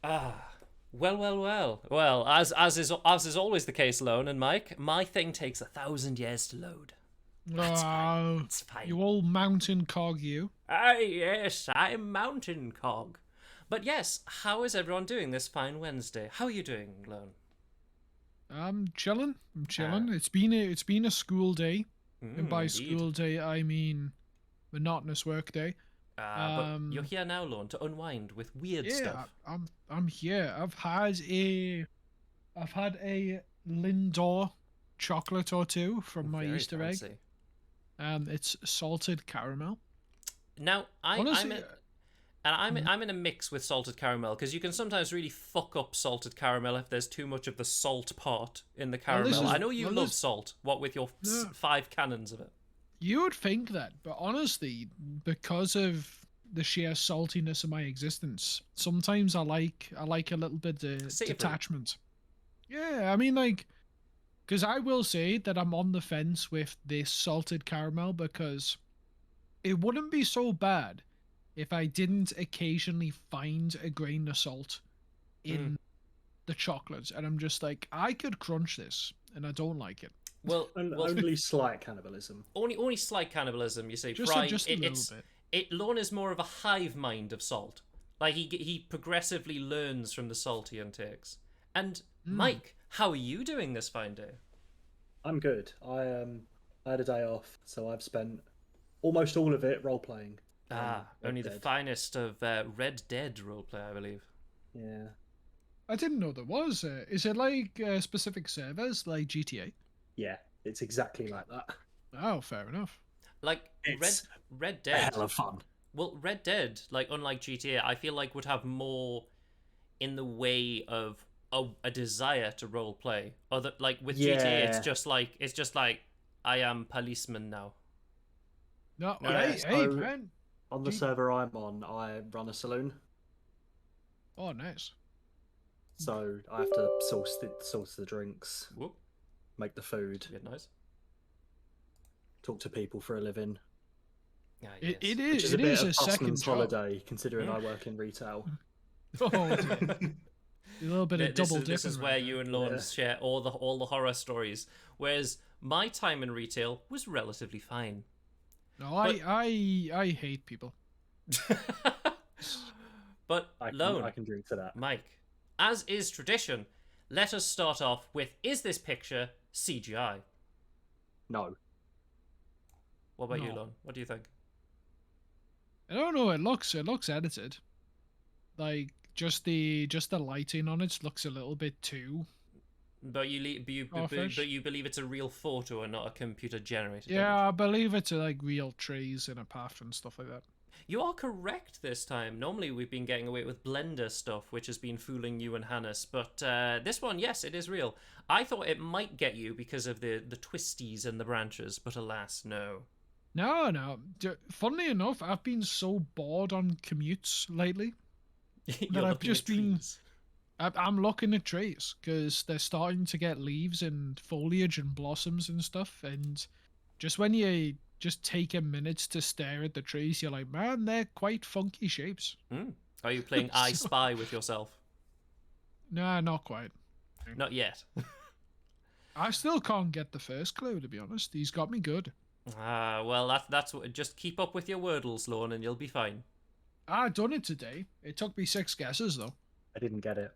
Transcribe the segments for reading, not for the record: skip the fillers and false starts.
Ah, well. As is always the case, Lone and Mike. My thing takes 1,000 years to load. That's fine. Oh, It's fine. you old mountain cog, you. Ah, yes, I'm Mountain Cog. But yes, how is everyone doing this fine Wednesday? How are you doing, Lone? I'm chilling. I'm Ah, chilling. It's been a school day, and by indeed. school day I mean monotonous work day. But you're Um, here now, Lone, to unwind with weird yeah, stuff. I'm here. I've had a Lindor chocolate or two from my Very Easter egg. fancy. It's salted caramel. Now, I'm Honestly, in, and I'm mhm. I'm in a mix with salted caramel because you can sometimes really fuck up salted caramel if there's too much of the salt part in the well, this caramel. is I know you well, love this salt. What with your no, 5 cannons of it? you would think that, but honestly, because of the sheer saltiness of my existence, sometimes I like a little bit of Savory. detachment. Yeah, I mean, like, because I will say that I'm on the fence with this salted caramel because it wouldn't be so bad if I didn't occasionally find a grain of salt Mm. in the chocolate, and I'm just like, I could crunch this, and I don't like it. Well, And well, only slight cannibalism. only slight cannibalism. You see, Just a, frying just a little bit. Lorne is more of a hive mind of salt. Like he progressively learns from the salt he intakes. And Mm. Mike, how are you doing this fine day? I'm good. I had a day off, so I've spent almost all of it role playing on Red Only the Dead. finest of Red Dead roleplay, I believe. Yeah, I didn't know there was. Is it like specific servers like GTA? yeah, it's exactly like that. Oh, fair enough. Like It's Red a hell Dead. of fun. Well, Red Dead, like unlike GTA, I feel like would have more in the way of a desire to role play. Other like with GTA, Yeah, it's just like I am policeman now. No, No, no, yeah. hey, So man. on the G- server I'm on, I run a saloon, oh, nice. so I have to source the drinks, whoop, make the food, good noise. talk to people for a living, Ah, It, it yes. which is is a it bit is of a second busman's job. holiday considering I work in retail. Oh dear, a little bit of double This dipping is where right you there. and Lorne Yeah. share all the horror stories, whereas my time in retail was relatively fine. No, But I hate people. but I Lone, can drink to that. Mike, as is tradition, let us start off with: is this picture CGI? No. What about you, No, Lon? What do you think? I don't know. It looks edited. Like just the lighting on it looks a little bit too But offish. you believe it's a real photo and not a computer generated image. Yeah, I believe it's like real trees in a path and stuff like that. You are correct this time. Normally we've been getting away with Blender stuff, which has been fooling you and Hannes, but this one, yes, it is real. I thought it might get you because of the twisties and the branches, but alas, no. No, no. Funnily enough, I've been so bored on commutes lately that You're I've looking just at been. trees. I'm looking at trees because they're starting to get leaves and foliage and blossoms and stuff. And just when you just take a minute to stare at the trees, you're like, man, they're quite funky shapes. Hmm. Are you playing I So, Spy with yourself? nah, not quite. Not yet. I still can't get the first clue, to be honest. He's got me good. Well, that's what. Just keep up with your wordles, Lorne, and you'll be fine. I done it today. It took me 6 guesses, though. I didn't get it.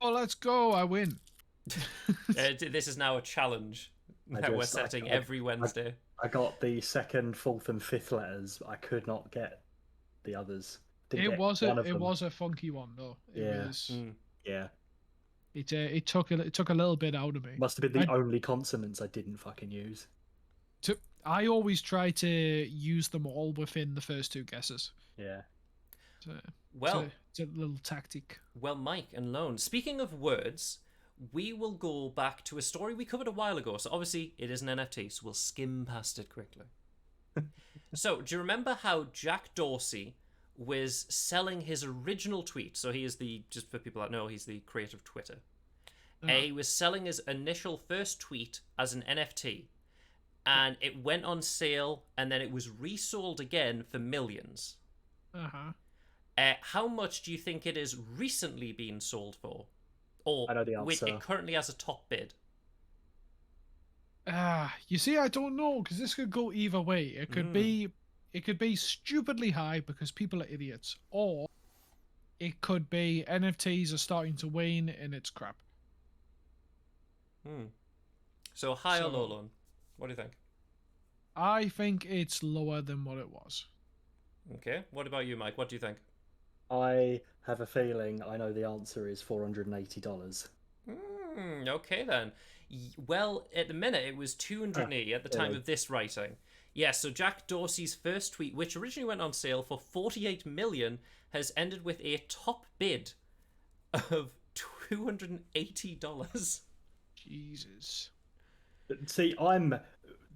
Oh, let's go. I win. This is now a challenge I that we're just setting every Wednesday. I got the second, fourth, and fifth letters. I could not get the others. Didn't It get was one a of it them. was a funky one though. It Yeah, was Hmm. yeah. it took a little bit out of me. Must have been the I only consonants I didn't fucking use. I always try to use them all within the first 2 guesses. Yeah. So Well, it's a little tactic. Mike and Lone. Speaking of words, we will go back to a story we covered a while ago. So obviously it is an NFT, so we'll skim past it quickly. So do you remember how Jack Dorsey was selling his original tweet? So he is just for people that know, he's the creator of Twitter. He was selling his initial first tweet as an NFT, and it went on sale, and then it was resold again for millions. Uh huh. How much do you think it is recently being sold for? Or I know the with answer. it currently has a top bid? You see, I don't know because this could go either way. It could be stupidly high because people are idiots, or it could be NFTs are starting to wane and it's crap. So high or So- low, Lon? What do you think? I think it's lower than what it was. Okay. What about you, Mike? What do you think? I have a feeling I know the answer is $480. Okay then. Well, at the minute it was 280 at the time really? of this writing. Yeah, so Jack Dorsey's first tweet, which originally went on sale for 48 million, has ended with a top bid of $280. Jesus. See,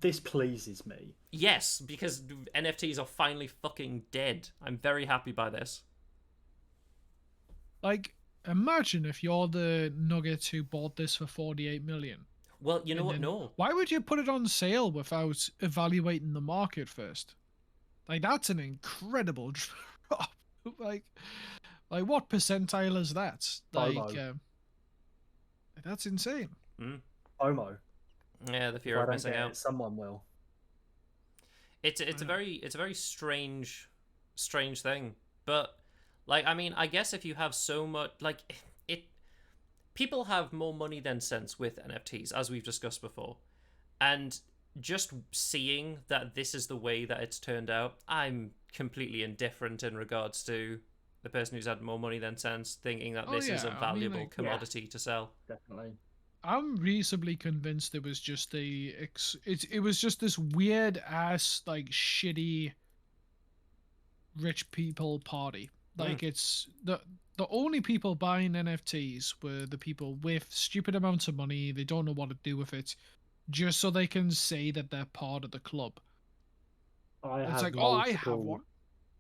this pleases me. Yes, because NFTs are finally fucking dead. I'm very happy by this. Like, imagine if you're the Nuggets who bought this for 48 million. Well, you know And what? then No. Why would you put it on sale without evaluating the market first? Like, that's an incredible drop. like what percentile is that? Like, FOMO. that's insane. FOMO. Yeah, the If fear I of don't missing get out. it, someone will. It's a very strange thing. But like, I mean, I guess if you have so much, like, people have more money than sense with NFTs, as we've discussed before, and just seeing that this is the way that it's turned out, I'm completely indifferent in regards to the person who's had more money than sense, thinking that this is a valuable commodity to sell. Definitely. I'm reasonably convinced it was just it was just this weird ass like shitty rich people party. Like it's the only people buying NFTs were the people with stupid amounts of money. They don't know what to do with it, just so they can say that they're part of the club. It's like, oh, I have one.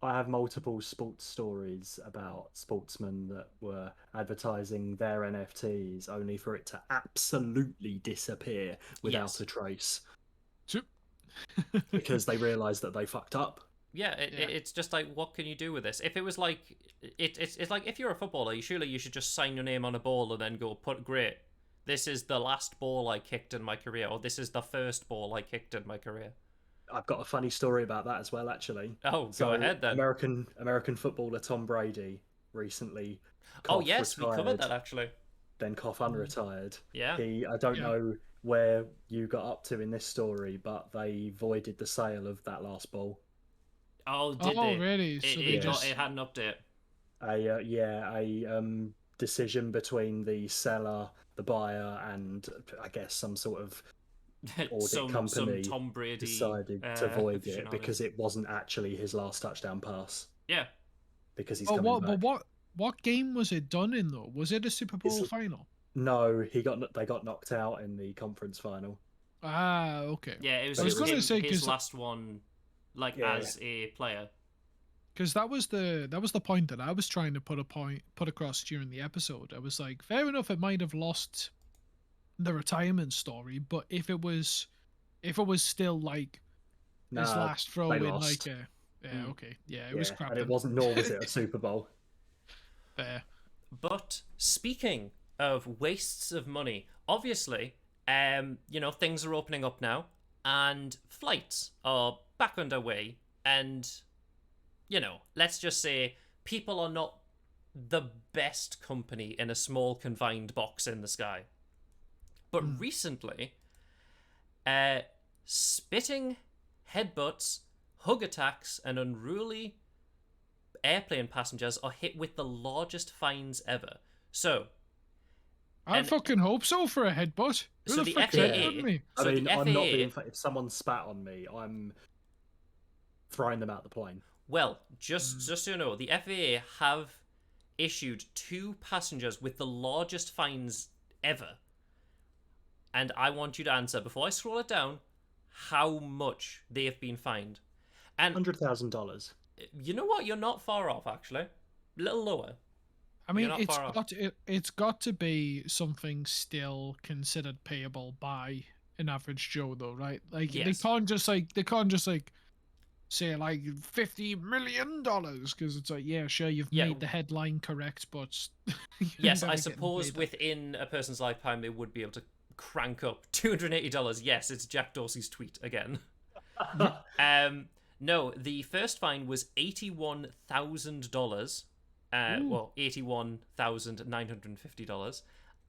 I have multiple sports stories about sportsmen that were advertising their NFTs only for it to absolutely disappear without a trace. Because they realised that they fucked up. Yeah, it's just like, what can you do with this? If it was like, it's like, if you're a footballer, you should just sign your name on a ball and then go, great, this is the last ball I kicked in my career, or this is the first ball I kicked in my career. I've got a funny story about that as well, actually. Oh, go ahead then. American footballer Tom Brady recently. Oh yes, we covered that actually. Then unretired. Yeah. I don't know where you got up to in this story, but they voided the sale of that last ball. Oh, did they? Really? So it had an update. A decision between the seller, the buyer, and I guess some sort of audit company some Tom Brady decided to void it because it wasn't actually his last touchdown pass. Yeah. Because he's coming back. But what game was it done in though? Was it a Super Bowl final? No, they got knocked out in the conference final. Ah, okay. Yeah, it was. I was going to say his last one, as a player. Because that was the point that I was trying to put across during the episode. I was like, fair enough, it might have lost the retirement story, but if it was still like his last throw in, like okay, it was crap. And it wasn't, nor was it a Super Bowl. Fair. But speaking of wastes of money, obviously, things are opening up now, and flights are back underway, and let's just say people are not the best company in a small confined box in the sky. But recently, spitting, headbutts, hug attacks, and unruly airplane passengers are hit with the largest fines ever. So, I fucking hope so for a headbutt. So the FAA. I mean, I'm not being. If someone spat on me, I'm throwing them out the plane. Well, just so you know, the FAA have issued 2 passengers with the largest fines ever. And I want you to answer, before I scroll it down, how much they have been fined. And $100,000. You know what? You're not far off, actually. A little lower. I mean, it's got to be something still considered payable by an average Joe, though, right? Like they can't just like say like $50 million, because it's like, yeah, sure, you've Yeah. made the headline correct, but Yes, I never getting suppose paid that. within a person's lifetime they would be able to crank up $280. Yes, it's Jack Dorsey's tweet again. No, the first fine was $81,000. Well, $81,950,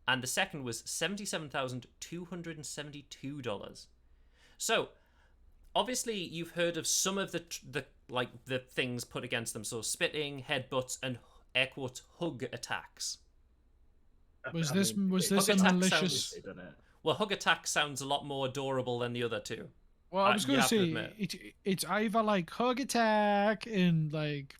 and the second was $77,272. So, obviously, you've heard of some of the things put against them. So, spitting, headbutts, and air quotes hug attacks. Was I this mean, was it- this a Hug attack malicious? sounds- doesn't it? Well, hug attack sounds a lot more adorable than the other two. Well, I was you going to have to say admit. it's either like hug attack and like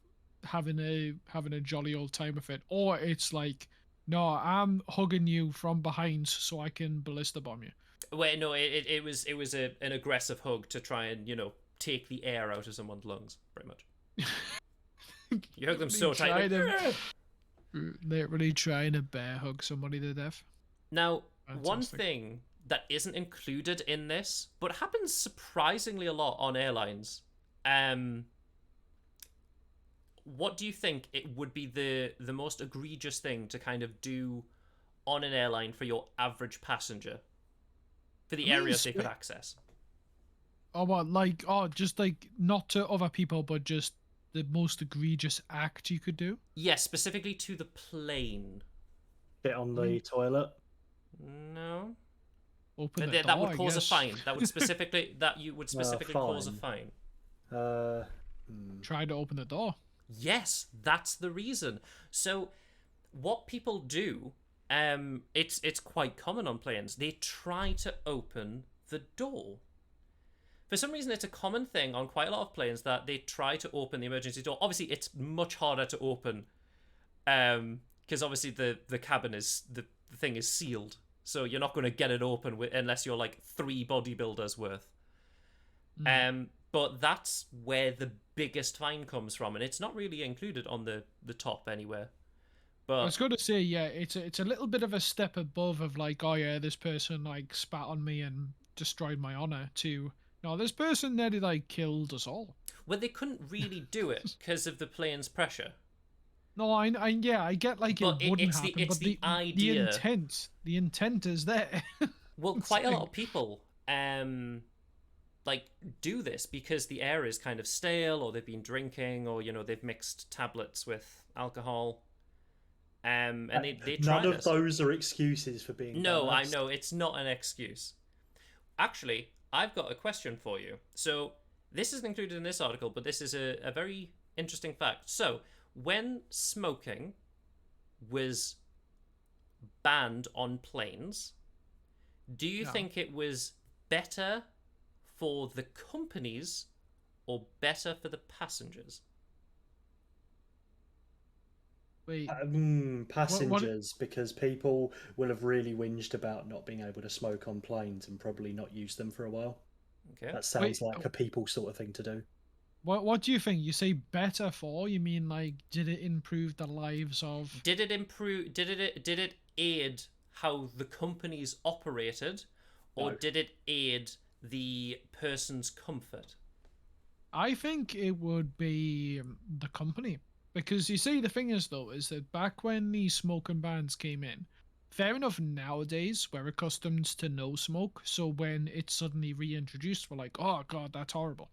having a jolly old time with it, or it's like, no, I'm hugging you from behind so I can ballista bomb you. Wait, no, it was an aggressive hug to try and take the air out of someone's lungs, pretty much. You hug them so tight. Literally trying to bear hug somebody to death. Now, one Fantastic. thing that isn't included in this, but happens surprisingly a lot on airlines, what do you think it would be the most egregious thing to kind of do on an airline for your average passenger, for the areas they could access? Oh, what, like, just like not to other people, but just the most egregious act you could do? Yes, specifically to the plane. Get on the toilet. No. Open the That door, would I cause a guess. fine. That would specifically cause a fine. Try to open the door. Yes, that's the reason. So, what people do, it's quite common on planes. They try to open the door. For some reason, it's a common thing on quite a lot of planes that they try to open the emergency door. Obviously, it's much harder to open, because obviously the cabin is the thing is sealed, so you're not going to get it open unless you're like 3 bodybuilders worth. But that's where the biggest fine comes from, and it's not really included on the top anywhere. But I was going to say, yeah, it's a little bit of a step above of like, oh yeah, this person like spat on me and destroyed my honor, to, no, this person nearly like killed us all. well, they couldn't really do it because of the plane's pressure. No, I get like But it wouldn't it's happen, the but the idea. the intent is there. Well, quite a lot of people like do this because the air is kind of stale, or they've been drinking, or they've mixed tablets with alcohol. And they try None of this. those are excuses for being. No, I dumbass. know it's not an excuse. Actually, I've got a question for you. So this isn't included in this article, but this is a very interesting fact. So when smoking was banned on planes, do you Yeah. think it was better for the companies or better for the passengers? Wait, Passengers, because people will have really whinged about not being able to smoke on planes and probably not use them for a while. Okay. That sounds Wait, like a people sort of thing to do. what do you think? You say better for? You mean like, did it improve the lives of? Did it improve? Did it aid how the companies operated, or No. did it aid the person's comfort? I think it would be the company, because you see, the thing is though, is that back when the smoking bans came in, fair enough, nowadays we're accustomed to no smoke, so when it's suddenly reintroduced, we're like, oh god, that's horrible.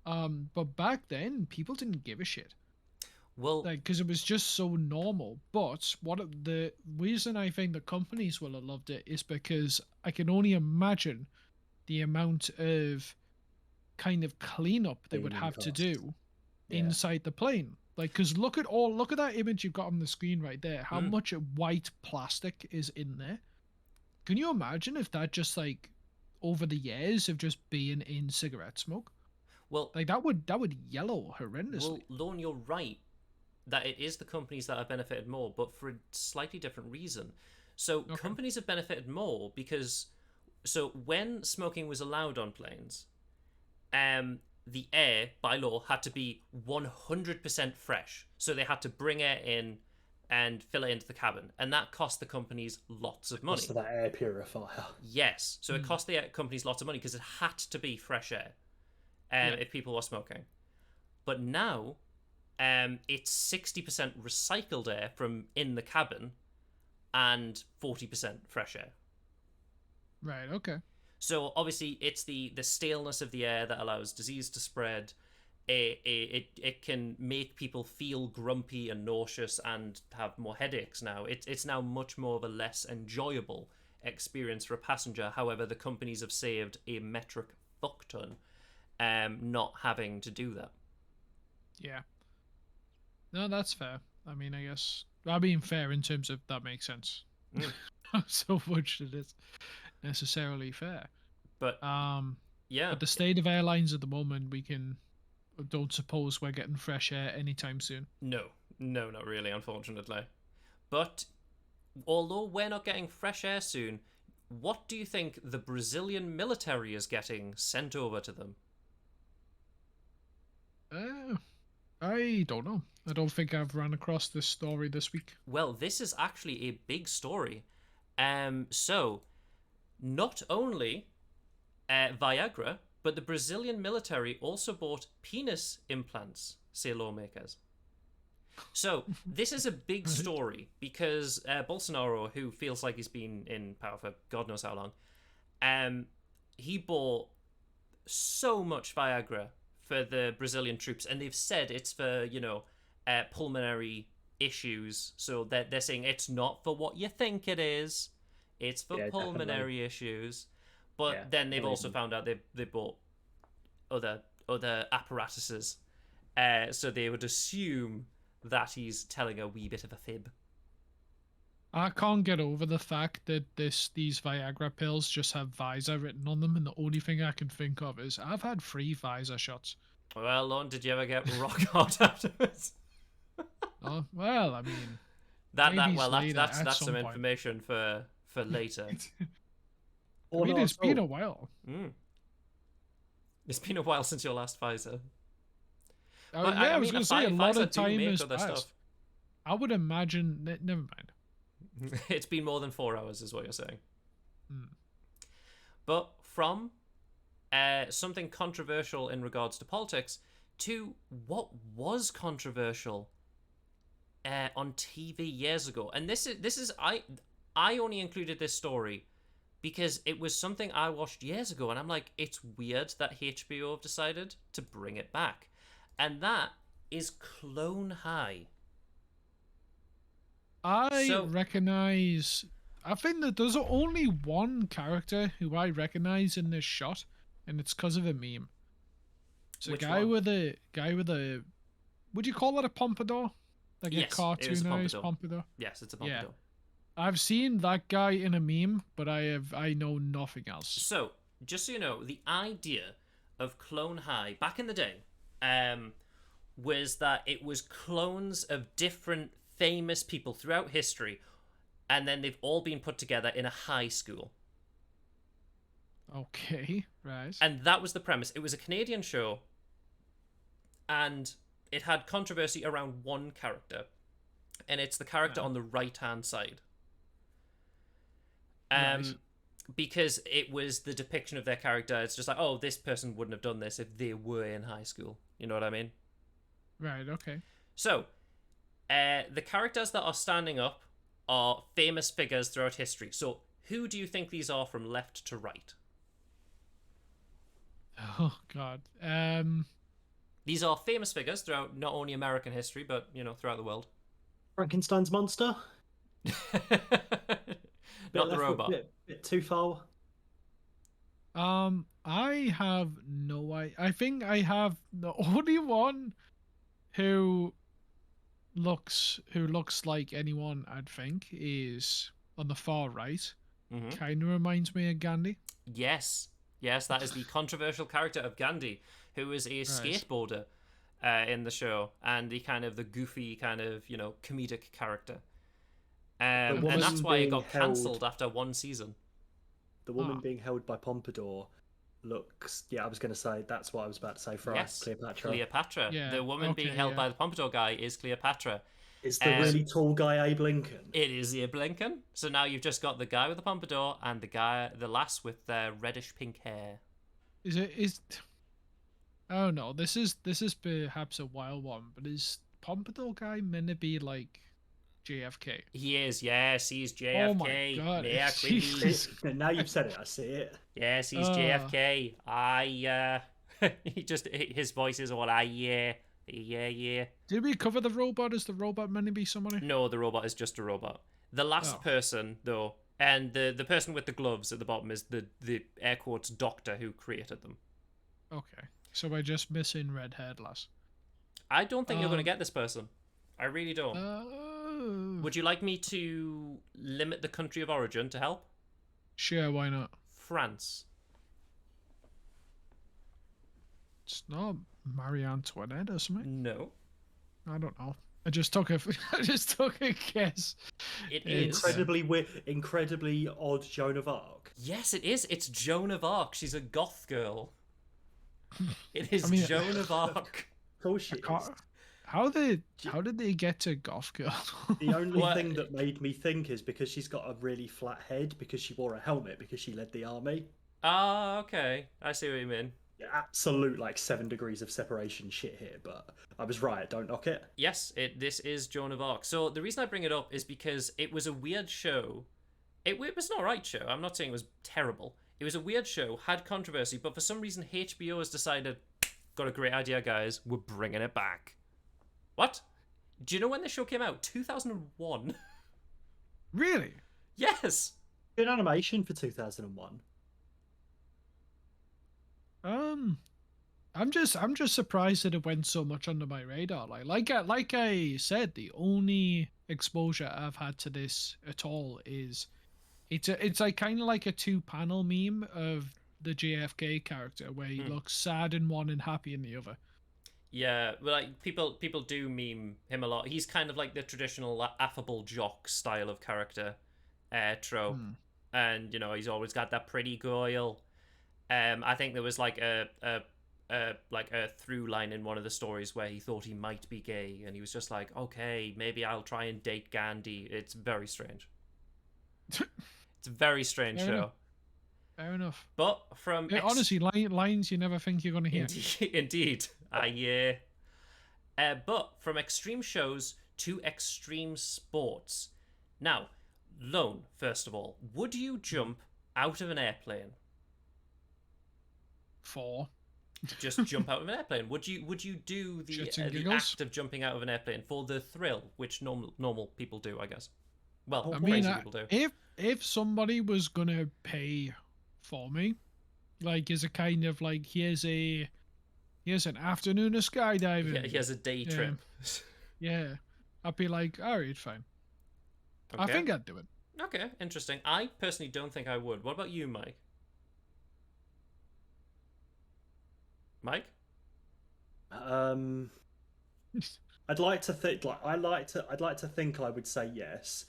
But back then, people didn't give a shit, Well, like, because it was just so normal. But the reason I think the companies will have loved it is because I can only imagine the amount of kind of cleanup they would Cleaning have to costs. do Yeah. inside the plane. Like, because look at that image you've got on the screen right there. How much white plastic is in there? Can you imagine if that just like over the years of just being in cigarette smoke, well, like that would yellow horrendously. well, Lorne, you're right that it is the companies that have benefited more, but for a slightly different reason. So companies have benefited more because, so when smoking was allowed on planes, the air by law had to be 100% fresh. So they had to bring air in and fill it into the cabin, and that cost the companies lots of money. Most of that air purifier. Yes, so it cost the companies lots of money because it had to be fresh air. if people were smoking. But now, it's 60% recycled air from in the cabin and 40% fresh air. Right, okay. So obviously it's the staleness of the air that allows disease to spread. It can make people feel grumpy and nauseous and have more headaches now. It's now much more of a less enjoyable experience for a passenger. However, the companies have saved a metric fuck ton not having to do that. Yeah. No, that's fair. I mean, I guess that being fair in terms of that makes sense. Not so much that it's necessarily fair. But yeah. But the state of airlines at the moment, don't suppose we're getting fresh air anytime soon. No, not really, unfortunately. But although we're not getting fresh air soon, what do you think the Brazilian military is getting sent over to them? I don't know. I don't think I've run across this story this week. Well, this is actually a big story. So, not only Viagra, but the Brazilian military also bought penis implants, say lawmakers. So, this is a big story because Bolsonaro, who feels like he's been in power for God knows how long, he bought so much Viagra for the Brazilian troops, and they've said it's for, pulmonary issues. So they're saying it's not for what you think it is. It's for pulmonary issues. But then they've also found out they bought other apparatuses. So they would assume that he's telling a wee bit of a fib. I can't get over the fact that these Viagra pills just have Visor written on them, and the only thing I can think of is I've had 3 Visor shots. Well, Lon, did you ever get rock hard afterwards? Oh well, I mean, that's some information for later. I mean, it's been a while. It's been a while since your last Pfizer. I was going to say a lot of time has passed. I would imagine. Never mind. It's been more than 4 hours, is what you're saying. But from something controversial in regards to politics to what was controversial on TV years ago, and this is I only included this story because it was something I watched years ago, and I'm like, it's weird that HBO have decided to bring it back, and that is Clone High. I think that there's only one character who I recognize in this shot, and it's because of a meme. It's a guy with a, would you call it a pompadour? Like a cartoonized pompadour? Yes, it's a pompadour. Yeah. I've seen that guy in a meme, but I know nothing else. So, just so you know, the idea of Clone High back in the day was that it was clones of different famous people throughout history, and then they've all been put together in a high school. Okay, right. And that was the premise. It was a Canadian show, and it had controversy around one character, and it's the character on the right-hand side. Right. Because it was the depiction of their character. It's just like, oh, this person wouldn't have done this if they were in high school. You know what I mean? Right, okay. So, the characters that are standing up are famous figures throughout history. So, who do you think these are from left to right? Oh, God. These are famous figures throughout not only American history, but, throughout the world. Frankenstein's monster? Not the robot. Bit too far. I have no idea. I think I have the only one who looks like anyone I'd think is on the far right. Kind of reminds me of Gandhi. Yes, that is the controversial character of Gandhi, who is a skateboarder in the show, and the goofy comedic character. And that's why it got cancelled after one season. The woman being held by Pompadour looks... Yeah, I was going to say, that's what I was about to say for us, Cleopatra. Cleopatra. Yeah, the woman being held by the Pompadour guy is Cleopatra. It's the really tall guy, Abe Lincoln. It is Abe Lincoln. So now you've just got the guy with the Pompadour and the lass with reddish pink hair. Oh no, this is perhaps a wild one, but is Pompadour guy meant to be like JFK? He is, yes, he's Oh my JFK. god, Mea culpa. Jesus. Now you've said it, I see it. Yes, he's Uh, JFK. His voice is all yeah. Did we cover the robot? Is the robot meant to be somebody? No, the robot is just a robot. The last Oh. person, though, and the person with the gloves at the bottom is the air quotes doctor who created them. Okay, so we're just missing red-haired lass. I don't think you're going to get this person. I really don't. Would Would you like me to limit the country of origin to help? Sure, why not? France. It's not Marie Antoinette or something. No. I don't know. I just took a guess. It It's- is. Incredibly odd Joan of Arc. Yes, it is. It's Joan of Arc. She's a goth girl. It is I mean- Joan of Arc. Of course she is. How did they get to Goth Girl? The only Well, thing that made me think is because she's got a really flat head because she wore a helmet because she led the army. Ah, okay. I see what you mean. Yeah, absolute like 7 degrees of separation shit here, but I was right. Don't knock it. Yes, this is Joan of Arc. So the reason I bring it up is because it was a weird show. It was an alright show. I'm not saying it was terrible. It was a weird show, had controversy, but for some reason HBO has decided, got a great idea, guys. We're bringing it back. What? Do you know when the show came out? 2001. Really? Yes. Good animation for 2001. I'm just surprised that it went so much under my radar. Like I said, the only exposure I've had to this at all is it's like kind of like a 2-panel meme of the JFK character where he looks sad in one and happy in the other. Yeah, well, like people do meme him a lot. He's kind of like the traditional affable jock style of character, trope, and he's always got that pretty girl. I think there was like a through line in one of the stories where he thought he might be gay, and he was just like, okay, maybe I'll try and date Gandhi. It's very strange. It's a very strange Fair show. enough. Fair enough. But from Honestly, lines you never think you're going to hear. Indeed. But from extreme shows to extreme sports. Now, Lone, first of all, would you jump out of an airplane? 4. Just jump out of an airplane? Would you do Shits and the giggles? act of jumping out of an airplane for the thrill, which normal people do, I guess? Well, I crazy mean, people do. if somebody was gonna pay for me, like as a kind of like here's an afternoon of skydiving. He has a day trip. Yeah, I'd be like, all right, fine. I Okay. think I'd do it. Okay, interesting. I personally don't think I would. What about you, Mike? Mike? I'd like to think I'd like to think I would say yes.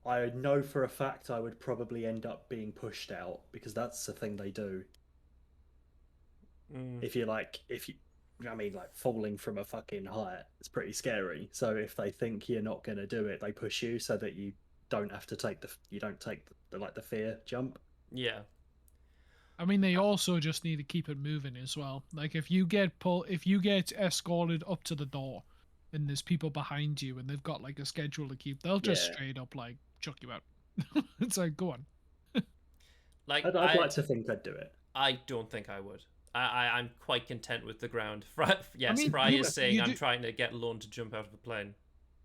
I know for a fact I would probably end up being pushed out because that's the thing they do. If you falling from a fucking height, it's pretty scary. So if they think you're not going to do it, they push you so that you don't have to take the fear jump. Yeah. I mean, they also just need to keep it moving as well. Like if you get escorted up to the door, and there's people behind you, and they've got like a schedule to keep, they'll just Yeah. straight up like chuck you out. It's like, go on. Like I'd like to think I'd do it. I don't think I would. I'm quite content with the ground. Yes, mean, Fry is saying you I'm do- trying to get Lone to jump out of a plane.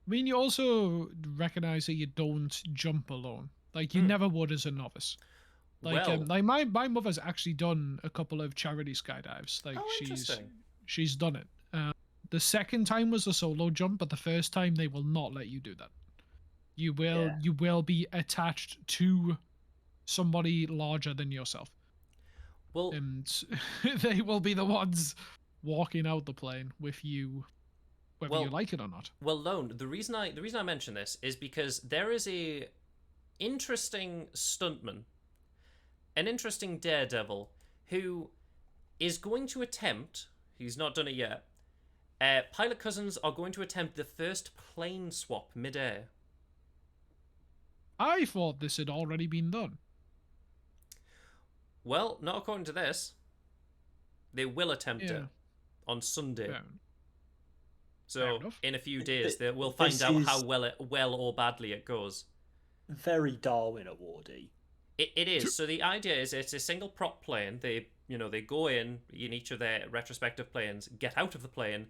I mean, you also recognize that you don't jump alone. Like you never would as a novice. Like, Well, like my mother's actually done a couple of charity skydives. Like interesting. she's done it. The second time was a solo jump, but the first time they will not let you do that. You will be attached to somebody larger than yourself, Well, and they will be the ones walking out the plane with you, whether you like it or not. Well, Lone, the reason I mention this is because there is a interesting stuntman, an interesting daredevil, who is going to attempt, he's not done it yet, Pilot Cousins are going to attempt the first plane swap mid-air. I thought this had already been done. Well, not according to this. They will attempt Yeah. it on Sunday. Fair So enough. in a few days, we'll This find out how is well or badly it goes. very Darwin awardy. It is. So the idea is it's a single prop plane. They go in each of their respective planes, get out of the plane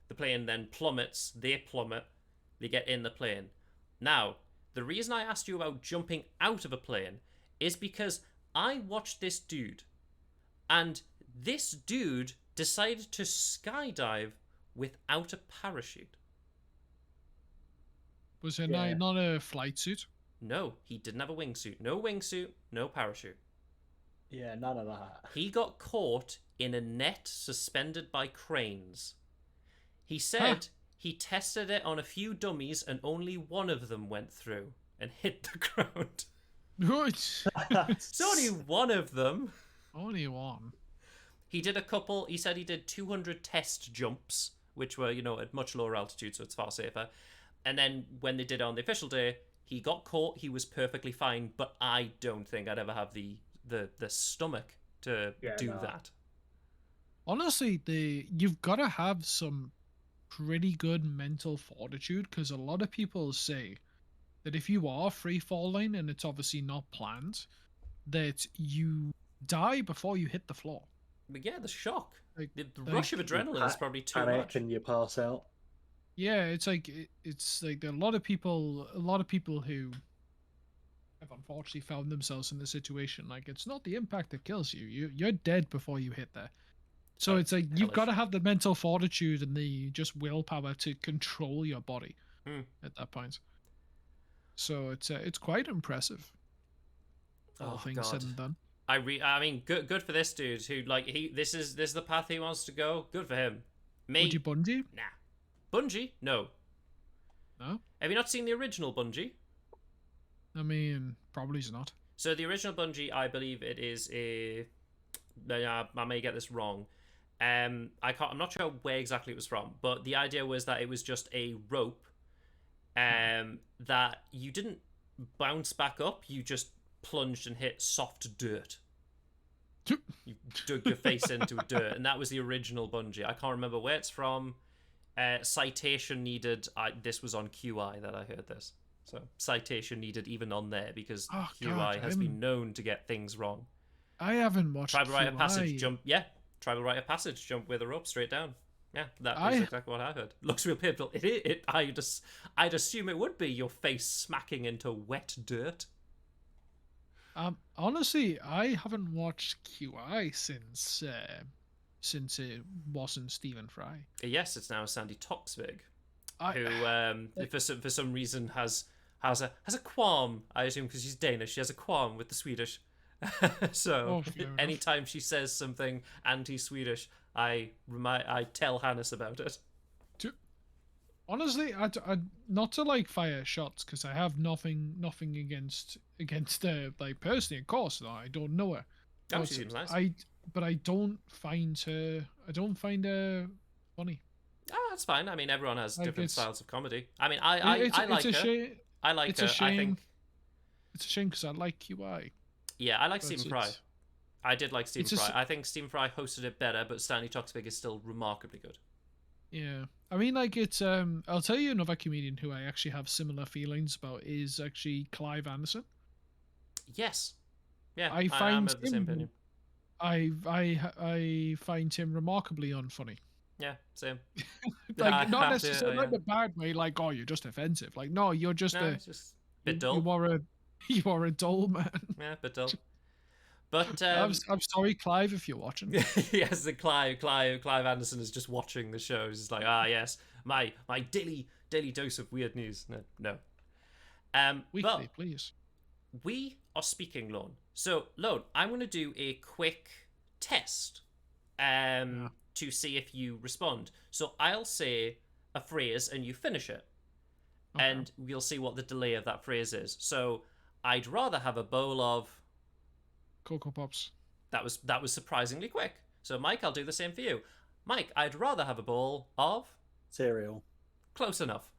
then plummets, they plummet, they get in the plane. Now, the reason I asked you about jumping out of a plane is because I watched this dude, and this dude decided to skydive without a parachute. Was it Yeah. not a flight suit? No, he didn't have a wingsuit. No wingsuit, no parachute. Yeah, none of that. He got caught in a net suspended by cranes. He said he tested it on a few dummies and only one of them went through and hit the ground. It's only one of them. Only one. He said he did 200 test jumps, which were, at much lower altitude, so it's far safer. And then when they did it on the official day, he got caught, he was perfectly fine, but I don't think I'd ever have the stomach to do that. Honestly, you've got to have some pretty good mental fortitude, because a lot of people say that if you are free falling and it's obviously not planned, that you die before you hit the floor. But yeah, the shock. Like, The rush of adrenaline is probably too panic much. and you pass out. Yeah, it's like there are a lot of people who have unfortunately found themselves in the situation. Like, it's not the impact that kills you. You're dead before you hit there. So it's like you've got to have the mental fortitude and the just willpower to control your body at that point. So it's quite impressive. All things said and done. I mean, good for this dude who this is the path he wants to go. Good for him. Me, Would you bungee? Nah. Bungee? No. No? Have you not seen the original Bungee? I mean, probably not. So the original Bungee, I believe it is a... I may get this wrong. I'm not sure where exactly it was from, but the idea was that it was just a rope that you didn't bounce back up, you just plunged and hit soft dirt. You dug your face into dirt, and that was the original Bungee. I can't remember where it's from. Citation needed. This was on QI that I heard this. So citation needed even on there because QI has been known to get things wrong. I haven't watched Tribal Rite of QI. Passage jump. Yeah, Tribal Rite of Passage jump with a rope straight down. Yeah, that was exactly what I heard. Looks real pivotal. I'd assume it would be your face smacking into wet dirt. Honestly, I haven't watched QI since it wasn't Stephen Fry. Yes, it's now Sandy Toksvig, who for some reason has a qualm. I assume because she's Danish, she has a qualm with the Swedish. So anytime she says something anti-Swedish, I tell Hannes about it. Honestly, I not to fire shots because I have nothing against personally, of course. No, I don't know her. Oh, she seems nice. But I don't find her funny. Oh, that's fine. I mean, everyone has different styles of comedy. I mean, I like her. I like her. I think it's a shame because I like QI. Yeah, I like Stephen Fry. I did like Stephen Fry. I think Stephen Fry hosted it better, but Stanley Toksvig is still remarkably good. Yeah, I mean, it's I'll tell you another comedian who I actually have similar feelings about is actually Clive Anderson. Yes, yeah, I'm of the same opinion. I find him remarkably unfunny. Yeah, same. Not necessarily in a bad way. Like, oh, you're just offensive. Like, no, you're just just a bit dull. You are a dull man. Yeah, a bit dull. But I'm sorry, Clive, if you're watching. Yes, the Clive Anderson is just watching the shows. It's like, yes, my daily dose of weird news. No. Weekly, please. We are speaking, Lone. So, Lone, I'm going to do a quick test to see if you respond. So I'll say a phrase and you finish it. Okay. And we'll see what the delay of that phrase is. So, I'd rather have a bowl of... Cocoa Pops. That was surprisingly quick. So, Mike, I'll do the same for you. Mike, I'd rather have a bowl of... Cereal. Close enough.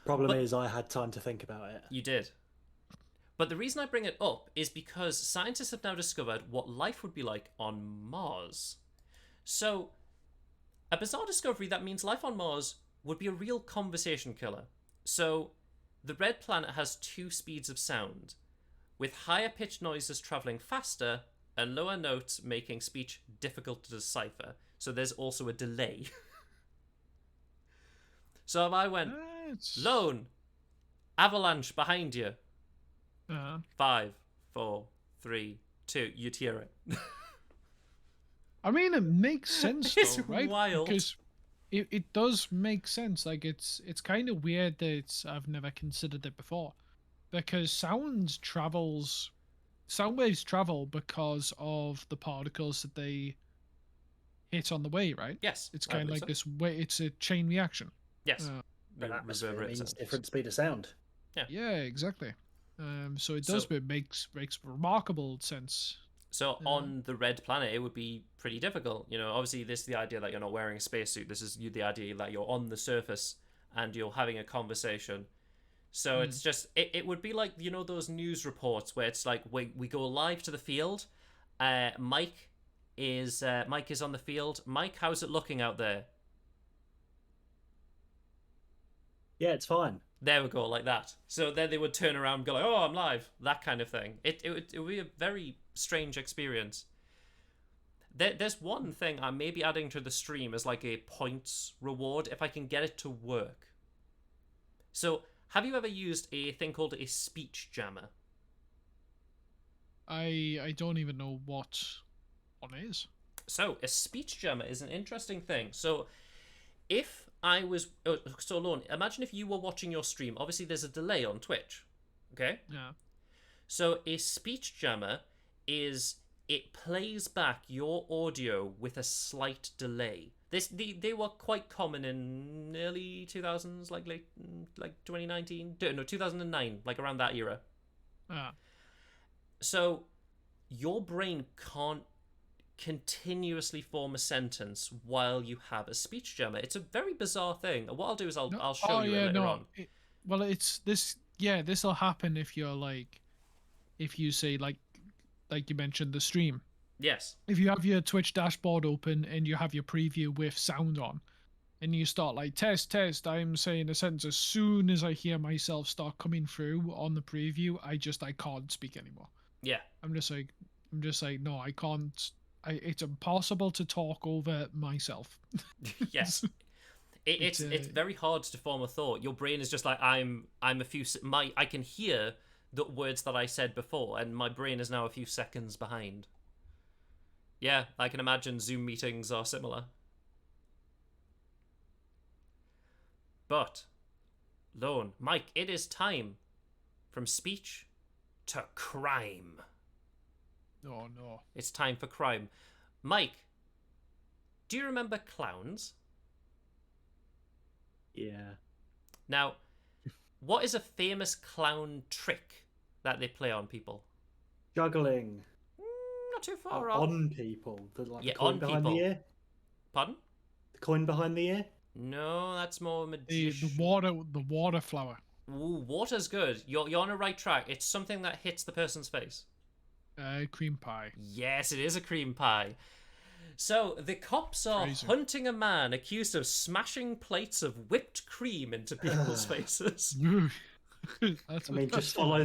Problem is, I had time to think about it. You did. But the reason I bring it up is because scientists have now discovered what life would be like on Mars. So, a bizarre discovery that means life on Mars would be a real conversation killer. So, the red planet has two speeds of sound, with higher pitched noises travelling faster and lower notes making speech difficult to decipher. So there's also a delay. So if I went, Lone, avalanche behind you. 5, 4, 3, 2, you'd hear it. I mean, it makes sense, It's though, right? wild. Because it does make sense. Like, it's kind of weird that I've never considered it before. Because sound waves travel because of the particles that they hit on the way, right? Yes. It's kind of like this way, it's a chain reaction. Yes. But atmosphere Reverberate means sound. different speed of sound. Yeah, exactly. So it does, but it makes remarkable sense. So on the red planet, it would be pretty difficult. You know, obviously, this is the idea that you're not wearing a spacesuit. This is the idea that you're on the surface and you're having a conversation. So it's just, it would be like, you know, those news reports where it's like, we go live to the field. Mike is on the field. Mike, how's it looking out there? Yeah, it's fine. There we go, like that. So then they would turn around and go like, oh, I'm live. That kind of thing. It would be a very strange experience. There's one thing I may be adding to the stream as like a points reward if I can get it to work. So, have you ever used a thing called a speech jammer? I don't even know what one is. So, a speech jammer is an interesting thing. So, if I was... so, Lorne, imagine if you were watching your stream. Obviously, there's a delay on Twitch. Okay? Yeah. So, a speech jammer is... it plays back your audio with a slight delay. They were quite common in early 2000s, like 2019, no, 2009, like around that era. So your brain can't continuously form a sentence while you have a speech jammer. It's a very bizarre thing. What I'll do is I'll show you it later on. It's this. Yeah, this will happen if you're like, if you say like you mentioned the stream. Yes. If you have your Twitch dashboard open and you have your preview with sound on, and you start like test, I'm saying a sentence, as soon as I hear myself start coming through on the preview, I can't speak anymore. Yeah. I'm just like, no, I can't. It's impossible to talk over myself. Yes. It's very hard to form a thought. Your brain is just like, I can hear the words that I said before, and my brain is now a few seconds behind. Yeah, I can imagine Zoom meetings are similar. But, Lone, Mike, it is time from speech to crime. Oh, no. It's time for crime. Mike, do you remember clowns? Yeah. Now, what is a famous clown trick that they play on people? Juggling. Not too far off. On people. The coin on behind people. the ear? Pardon? The coin behind the ear? No, that's more magician. The water flower. Ooh, water's good. You're on the right track. It's something that hits the person's face. Cream pie. Yes, it is a cream pie. So, the cops are hunting a man accused of smashing plates of whipped cream into people's faces. Just follow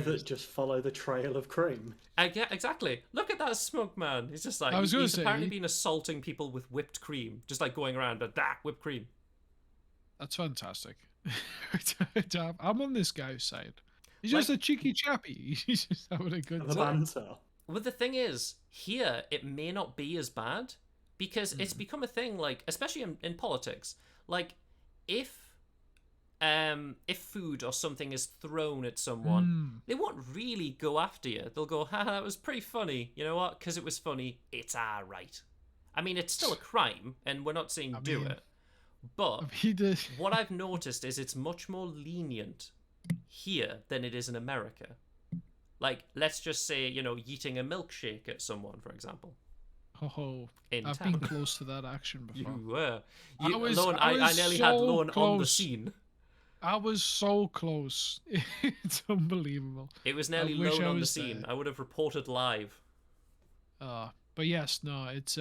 the trail of cream. Yeah, exactly. Look at that smug man. He's just like, he's apparently been assaulting people with whipped cream. Just like going around, but whipped cream. That's fantastic. I'm on this guy's side. He's just a cheeky chappy. He's just having a good time. Well, the thing is, here, it may not be as bad, because it's become a thing, like, especially in politics. Like, if food or something is thrown at someone, they won't really go after you. They'll go, ha, that was pretty funny. You know what? Because it was funny, it's alright. I mean, it's still a crime, and we're not saying do it. But what I've noticed is it's much more lenient here than it is in America. Like, let's just say, yeeting a milkshake at someone, for example. Oh, I've been close to that action before. You were. I nearly had Lorne on the scene. I was so close. It's unbelievable. It was nearly Lone on the scene. I would have reported live. But yes, no, it's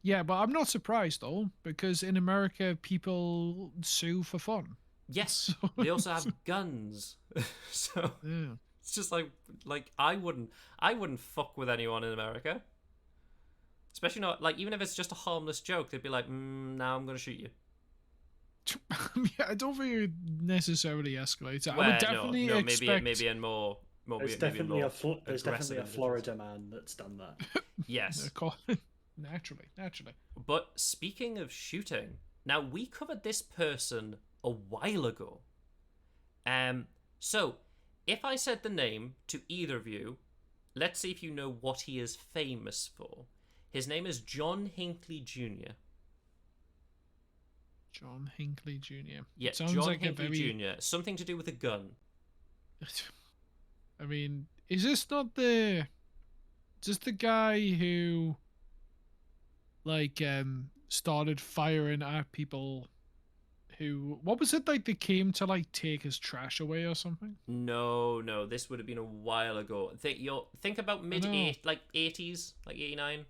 Yeah, but I'm not surprised though, because in America people sue for fun. Yes, So, they also have guns. So yeah. it's just like I wouldn't fuck with anyone in America. Especially not like even if it's just a harmless joke, they'd be like, "Now I'm gonna shoot you." Yeah, I don't think it necessarily escalates. I would Well, no, definitely no, expect. maybe in more, There's maybe in definitely more there's aggressive definitely a individuals. Florida man that's done that. Yes, Naturally. but speaking of shooting, now we covered this person a while ago. So if I said the name to either of you, let's see if you know what he is famous for. His name is John Hinckley Jr. John Hinckley Jr. Yeah, Sounds John like Hinckley a very. Jr. Something to do with a gun. I mean, is this not the? Is this the guy who, like, started firing at people? Who? What was it like? They came to like take his trash away or something? No, this would have been a while ago. Think about I know. like 80s, like 89.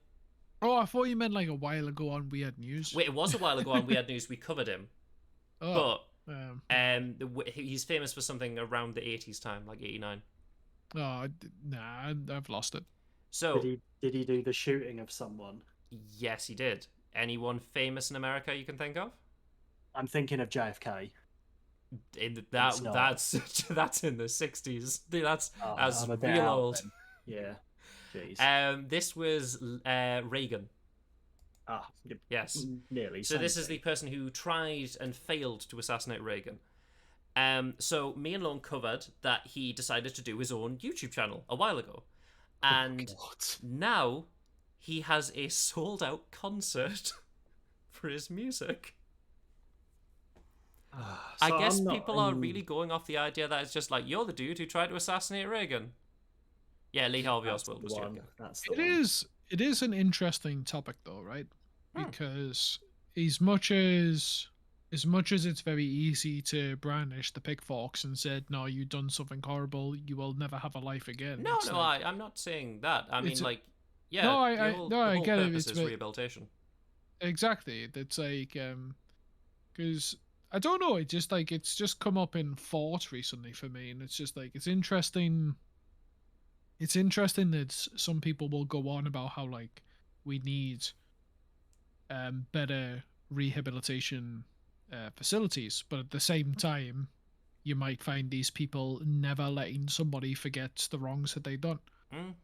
Oh, I thought you meant like a while ago on Weird News. Wait, it was a while ago on We Had News. We covered him, Oh, but um, he's famous for something around the 80s time, like 89. oh, nah, I've lost it. So Did he do the shooting of someone? yes, he did. Anyone famous in America you can think of? I'm thinking of JFK. That's not. that's in the 60s. That's I'm a bit real out old. then. Yeah. Jeez. This was Reagan. Yes. Nearly. So this is the person who tried and failed to assassinate Reagan. So me and Lone covered that he decided to do his own YouTube channel a while ago, and now he has a sold-out concert for his music. I guess people are really going off the idea that it's just like, you're the dude who tried to assassinate Reagan. Yeah, Lee Harvey Oswald was joking. It is an interesting topic though, right? Because as much as it's very easy to brandish the pitchforks and said, no, you've done something horrible, you will never have a life again. No, I'm not saying that. I mean, like, yeah, I get it. Purpose is rehabilitation. Exactly. It's like, because I don't know, it's just come up in thought recently for me, and it's just like it's interesting. It's interesting that some people will go on about how like we need better rehabilitation facilities, but at the same time, you might find these people never letting somebody forget the wrongs that they've done.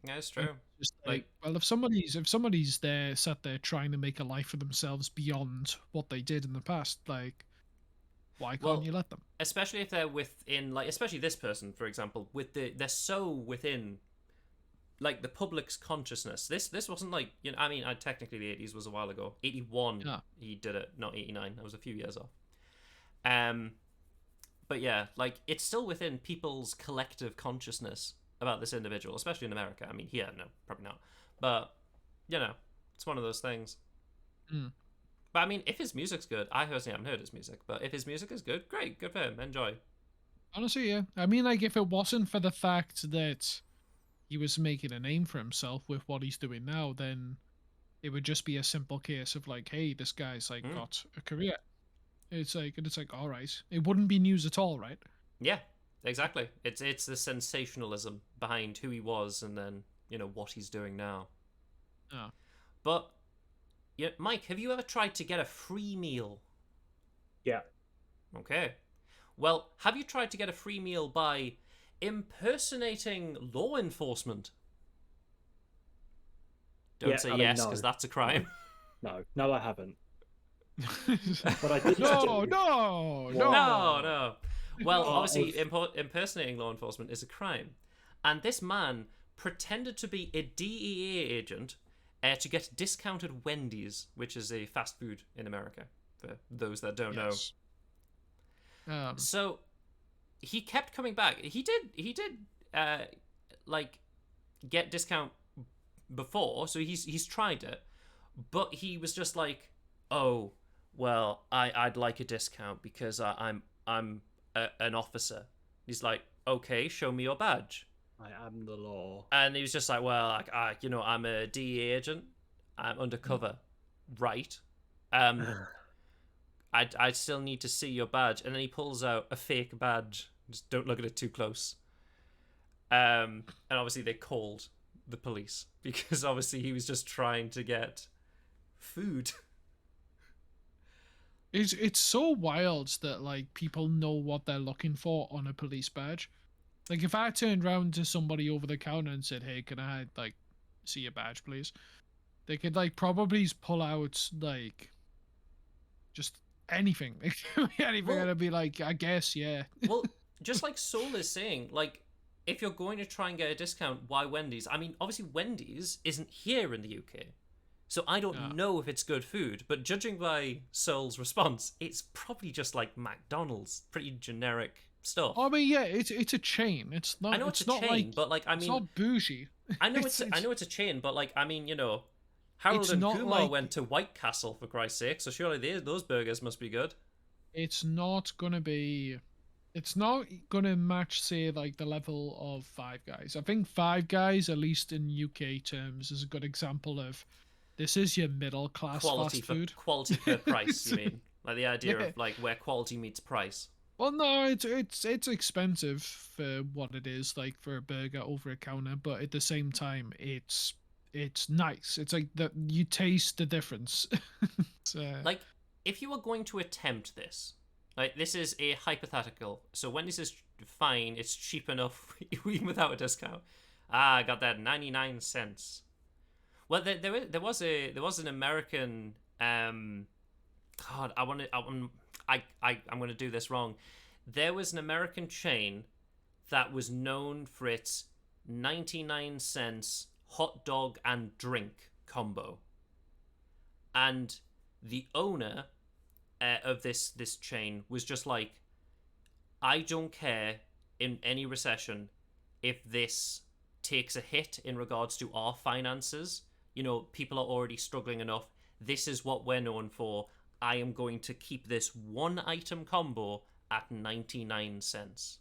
That's true. Just like, well, if somebody's there, sat there trying to make a life for themselves beyond what they did in the past, like, why can't you let them? Especially if they're within, like, especially this person, for example, they're so within, like, the public's consciousness. This wasn't like, I mean, technically the 80s was a while ago. 81, he did it, not 89. That was a few years off. But yeah, like, it's still within people's collective consciousness about this individual, especially in America. I mean, here, no, probably not. But, it's one of those things. But I mean, if his music's good, I personally haven't heard his music, but if his music is good, great, good for him, enjoy. Honestly, yeah. I mean, like, if it wasn't for the fact that he was making a name for himself with what he's doing now, then it would just be a simple case of like, hey, this guy's like got a career. It's like all right. It wouldn't be news at all, right? Yeah, exactly. It's the sensationalism behind who he was and then, what he's doing now. But yeah, Mike, have you ever tried to get a free meal? Yeah. Okay. Well, have you tried to get a free meal by impersonating law enforcement? Don't say yes, because that's a crime. No, I haven't. But I did No. Well, obviously, impersonating law enforcement is a crime. And this man pretended to be a DEA agent to get discounted Wendy's, which is a fast food in America, for those that don't know. So he kept coming back. He did like get discount before, so he's tried it, but he was just like, oh, well, I'd like a discount because I'm an officer. He's like, okay, show me your badge. I am the law. And he was just like, well, I'm a DEA agent. I'm undercover. right. Um, I still need to see your badge. And then he pulls out a fake badge. Just don't look at it too close. And obviously they called the police because obviously he was just trying to get food. It's so wild that like people know what they're looking for on a police badge. Like if I turned around to somebody over the counter and said, "Hey, can I like see your badge, please?" They could like probably pull out like just anything. It could be anything, Well- and I'd be like, "I guess, yeah." Well, just like Soul is saying, like, if you're going to try and get a discount, why Wendy's? I mean, obviously Wendy's isn't here in the UK. So I don't Yeah. know if it's good food, but judging by Soul's response, it's probably just like McDonald's, pretty generic stuff. I mean, yeah, it's a chain. It's not. I know it's it's a not chain, like, but like I it's mean, not bougie. I know it's a chain, but like I mean, Harold It's and not Kumar like- went to White Castle for Christ's sake, so surely those burgers must be good. It's not gonna be. It's not gonna match, say, like the level of Five Guys. I think Five Guys, at least in UK terms, is a good example of this is your middle class Quality fast food. quality per price, you mean? Like the idea Yeah. of like where quality meets price. Well, no, it's expensive for what it is, like for a burger over a counter, but at the same time, it's nice. It's like that you taste the difference. So, Like, if you were going to attempt this, like this is a hypothetical. So Wendy's is fine; it's cheap enough even without a discount. Ah, I got that 99 cents. Well, there was an American. God, I'm going to do this wrong. There was an American chain that was known for its 99 cents hot dog and drink combo, and the owner of this chain was just like, I don't care in any recession if this takes a hit in regards to our finances. People are already struggling enough. This is what we're known for. I am going to keep this one item combo at 99 cents.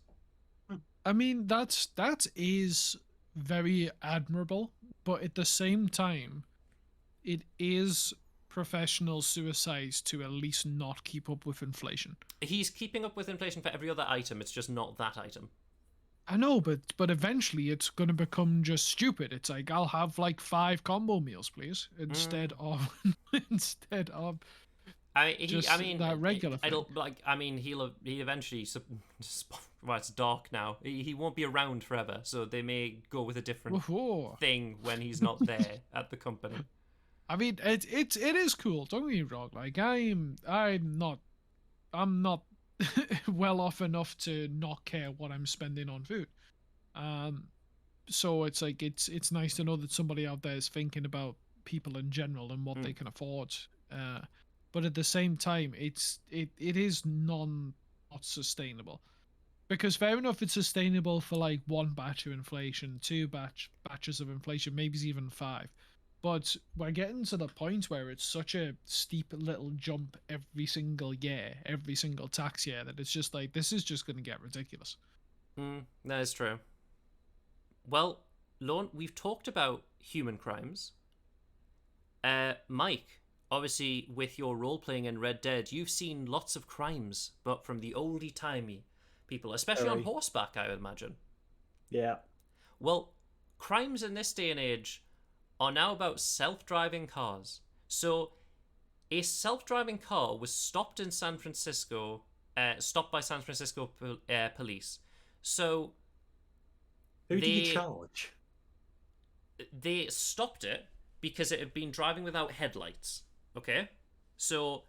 I mean, that is very admirable, but at the same time, it is professional suicide to at least not keep up with inflation. He's keeping up with inflation for every other item. It's just not that item. I know, but eventually it's gonna become just stupid. It's like I'll have like 5 combo meals, please, instead of that regular thing. He'll eventually. Well, it's dark now. He won't be around forever, so they may go with a different Whoa. thing when he's not there at the company. I mean, it is cool. Don't get me wrong. Like I'm not well off enough to not care what I'm spending on food. So it's like it's nice to know that somebody out there is thinking about people in general and what they can afford. But at the same time, it is not sustainable. Because fair enough, it's sustainable for like one batch of inflation, two batches of inflation, maybe even 5. But we're getting to the point where it's such a steep little jump every single year, every single tax year, that it's just like, this is just going to get ridiculous. That is true. Well, Lorne, we've talked about human crimes. Mike, obviously, with your role-playing in Red Dead, you've seen lots of crimes, but from the oldie-timey people, especially on horseback, I would imagine. Yeah. Well, crimes in this day and age are now about self-driving cars. So, a self-driving car was stopped in San Francisco, stopped by San Francisco police. So, who did you charge? They stopped it because it had been driving without headlights. Okay? So,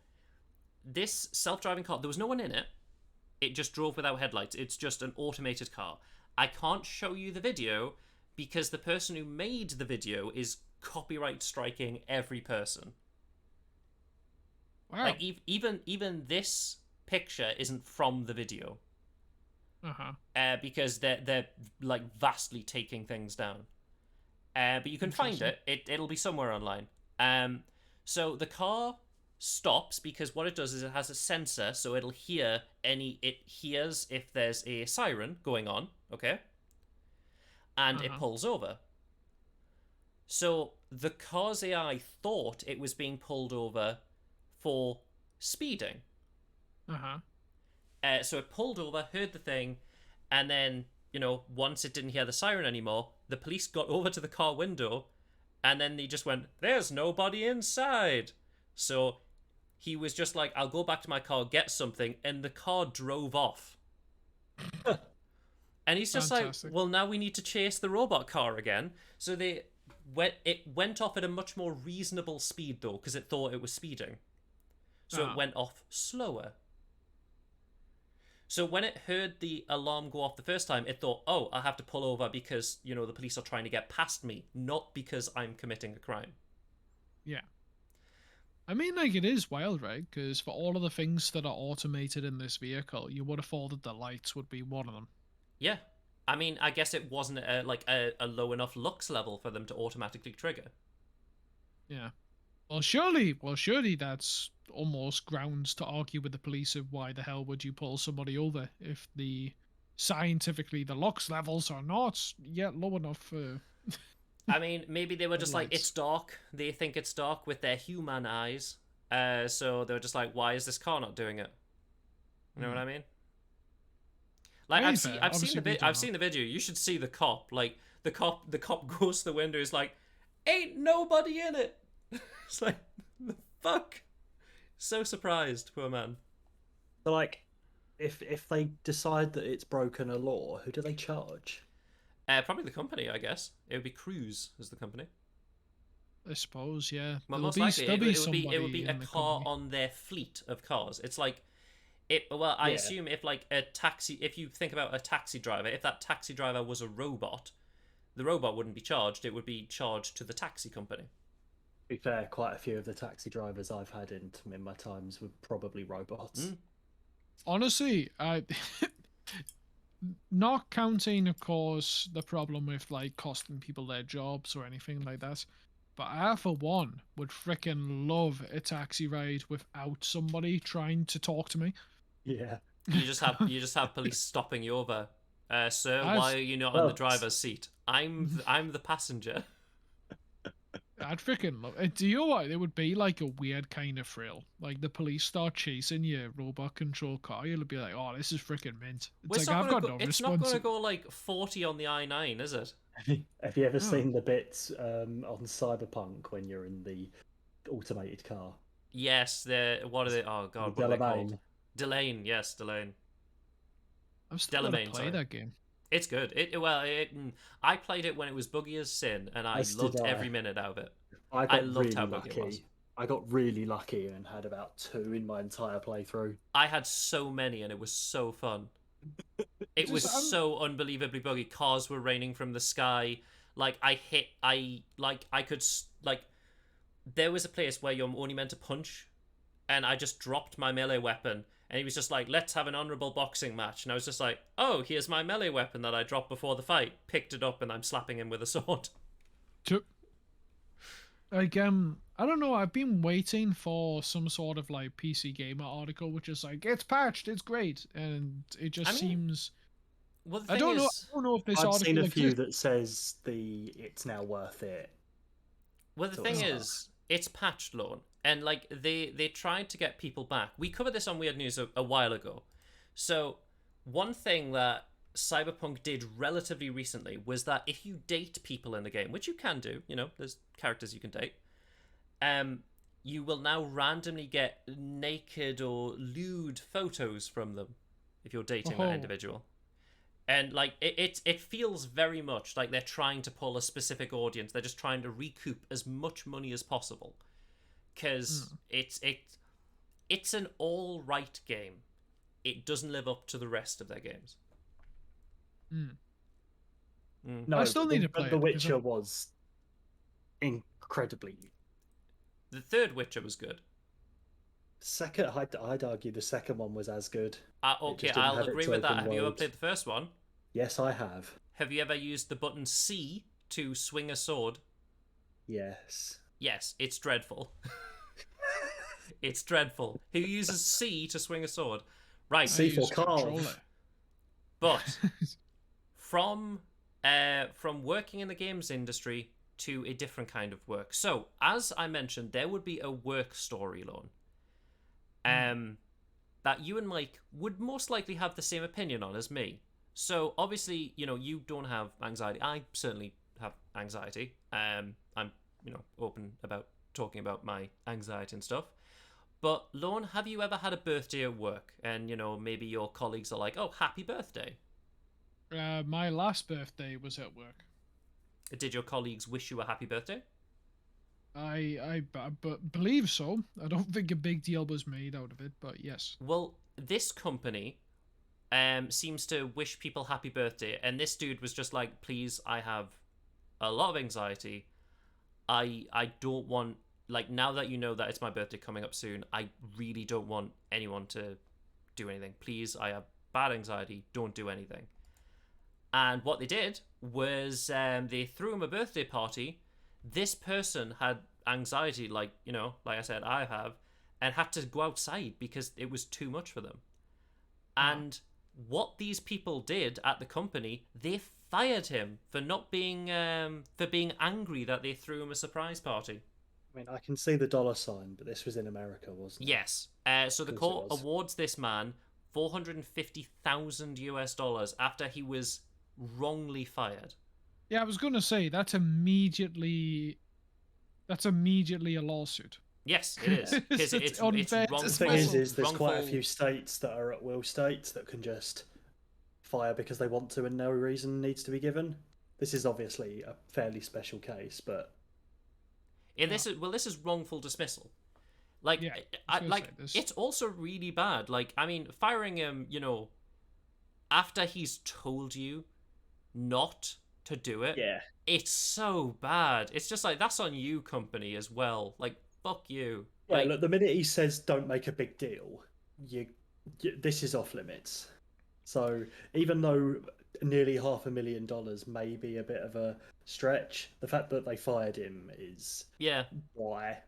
this self-driving car, there was no one in it. It just drove without headlights. It's just an automated car. I can't show you the video because the person who made the video is copyright striking every person. Wow. Like even this picture isn't from the video. Because they're like vastly taking things down. But you can find it. It'll be somewhere online. So the car stops because what it does is it has a sensor, so it hears if there's a siren going on, okay? And it pulls over. So the car's AI thought it was being pulled over for speeding. Uh-huh. So it pulled over, heard the thing, and then, once it didn't hear the siren anymore, the police got over to the car window, and then they just went, "There's nobody inside." So he was just like, "I'll go back to my car, get something," and the car drove off. And he's just Fantastic. like, "Well, now we need to chase the robot car again." So it went off at a much more reasonable speed, though, because it thought it was speeding. So it went off slower. So when it heard the alarm go off the first time, it thought, "Oh, I have to pull over because, the police are trying to get past me, not because I'm committing a crime." Yeah. I mean, like, it is wild, right? Because for all of the things that are automated in this vehicle, you would have thought that the lights would be one of them. Yeah. I mean, I guess it wasn't a low enough lux level for them to automatically trigger. Yeah. Well, surely that's almost grounds to argue with the police of why the hell would you pull somebody over if scientifically the lux levels are not yet low enough for. I mean, maybe they were just like, Lights. it's dark. They think it's dark with their human eyes. So they were just like, why is this car not doing it? You know what I mean? Like, Very I've fair. seen Obviously, we don't the video. You should see the cop. Like, the cop goes to the window. Is like, "Ain't nobody in it." It's like, the fuck. So surprised, poor man. So, like, if they decide that it's broken a law, who do they charge? Probably the company, I guess. It would be Cruise as the company. I suppose, yeah. Well, There'll most be, likely, there'll be it would be somebody a in the car company. on their fleet of cars. It's like, I Yeah. assume if like a taxi, if you think about a taxi driver, if that taxi driver was a robot, the robot wouldn't be charged. It would be charged to the taxi company. To be fair, quite a few of the taxi drivers I've had in my times were probably robots. Honestly, I not counting, of course, the problem with like costing people their jobs or anything like that. But I, for one, would frickin' love a taxi ride without somebody trying to talk to me. Yeah. You just have police stopping you over. Sir, I've- why are you not in the driver's seat? I'm the passenger. I'd freaking love it. Do you know what? It would be like a weird kind of thrill. Like the police start chasing your robot control car, you'll be like, "Oh, this is freaking mint." Well, It's like I've got no it's not response. going to go like 40 on the I-9, is it? Have you ever Oh. seen the bits on Cyberpunk when you're in the automated car? Yes, what are they? Oh god, what are they called? Delane, yes, Delane. I'm still gonna Delamain, play sorry. that game. It's good. I played it when it was buggy as sin, and I As did loved I. every minute out of it. I I got loved really how buggy it was. lucky. I got really lucky and had about 2 in my entire playthrough. I had so many, and it was so fun. It was so unbelievably buggy. Cars were raining from the sky. Like there was a place where you're only meant to punch, and I just dropped my melee weapon, and he was just like, "Let's have an honorable boxing match," and I was just like, "Oh, here's my melee weapon that I dropped before the fight." Picked it up, and I'm slapping him with a sword. Like, I don't know. I've been waiting for some sort of like PC Gamer article, which is like, it's patched, it's great, and it just seems. Well, the I thing don't know. is, I don't know if this I've article seen a few exists. that says it's now worth it. well, the sort of thing stuff. is, it's patched, Lorne, and like they tried to get people back. We covered this on Weird News a while ago. So one thing that Cyberpunk did relatively recently was that if you date people in the game, which you can do, there's characters you can date, you will now randomly get naked or lewd photos from them if you're dating that individual. And like it feels very much like they're trying to pull a specific audience. They're just trying to recoup as much money as possible, because it's an all right game. It doesn't live up to the rest of their games. No, I still need to play The it, because Witcher was incredibly. The third Witcher was good. Second, I'd argue the second one was as good. Okay, just didn't I'll have agree its with that. open Have you ever world. played the first one? Yes, I have. Have you ever used the button C to swing a sword? Yes. Yes, it's dreadful. It's dreadful. Who uses C to swing a sword? Right. C for use controller. carve. But from working in the games industry to a different kind of work. So, as I mentioned, there would be a work story, Lorne, that you and Mike would most likely have the same opinion on as me. So, obviously, you don't have anxiety. I certainly have anxiety. I'm, open about talking about my anxiety and stuff. But, Lorne, have you ever had a birthday at work and, maybe your colleagues are like, oh, happy birthday? My last birthday was at work. Did your colleagues wish you a happy birthday? I believe so. I don't think a big deal was made out of it, but yes. Well, this company seems to wish people happy birthday, and this dude was just like, please, I have a lot of anxiety. I don't want, like, now that you know that it's my birthday coming up soon, I really don't want anyone to do anything. Please, I have bad anxiety, don't do anything. And what they did was they threw him a birthday party. This person had anxiety, like I said, I have, and had to go outside because it was too much for them. And what these people did at the company, they fired him for not being for being angry that they threw him a surprise party. I mean, I can see the dollar sign, but this was in America, wasn't it? Yes. So the court awards this man $450,000 after he was wrongly fired. Yeah, I was going to say that's immediately a lawsuit. Yes, it is. Because it's unfair. wrongful. The thing is there's quite a wrongful- few states that are at will states that can just fire because they want to and no reason needs to be given. This is obviously a fairly special case, but this is wrongful dismissal. Like, Yeah, it's also really bad. Like, I mean, firing him, after he's told you not to do it. yeah. It's so bad. It's just like, that's on you, company, as well. Like, fuck you. Yeah, Like, look, the minute he says don't make a big deal, this is off limits. So even though nearly $500,000 may be a bit of a stretch, the fact that they fired him is yeah. why.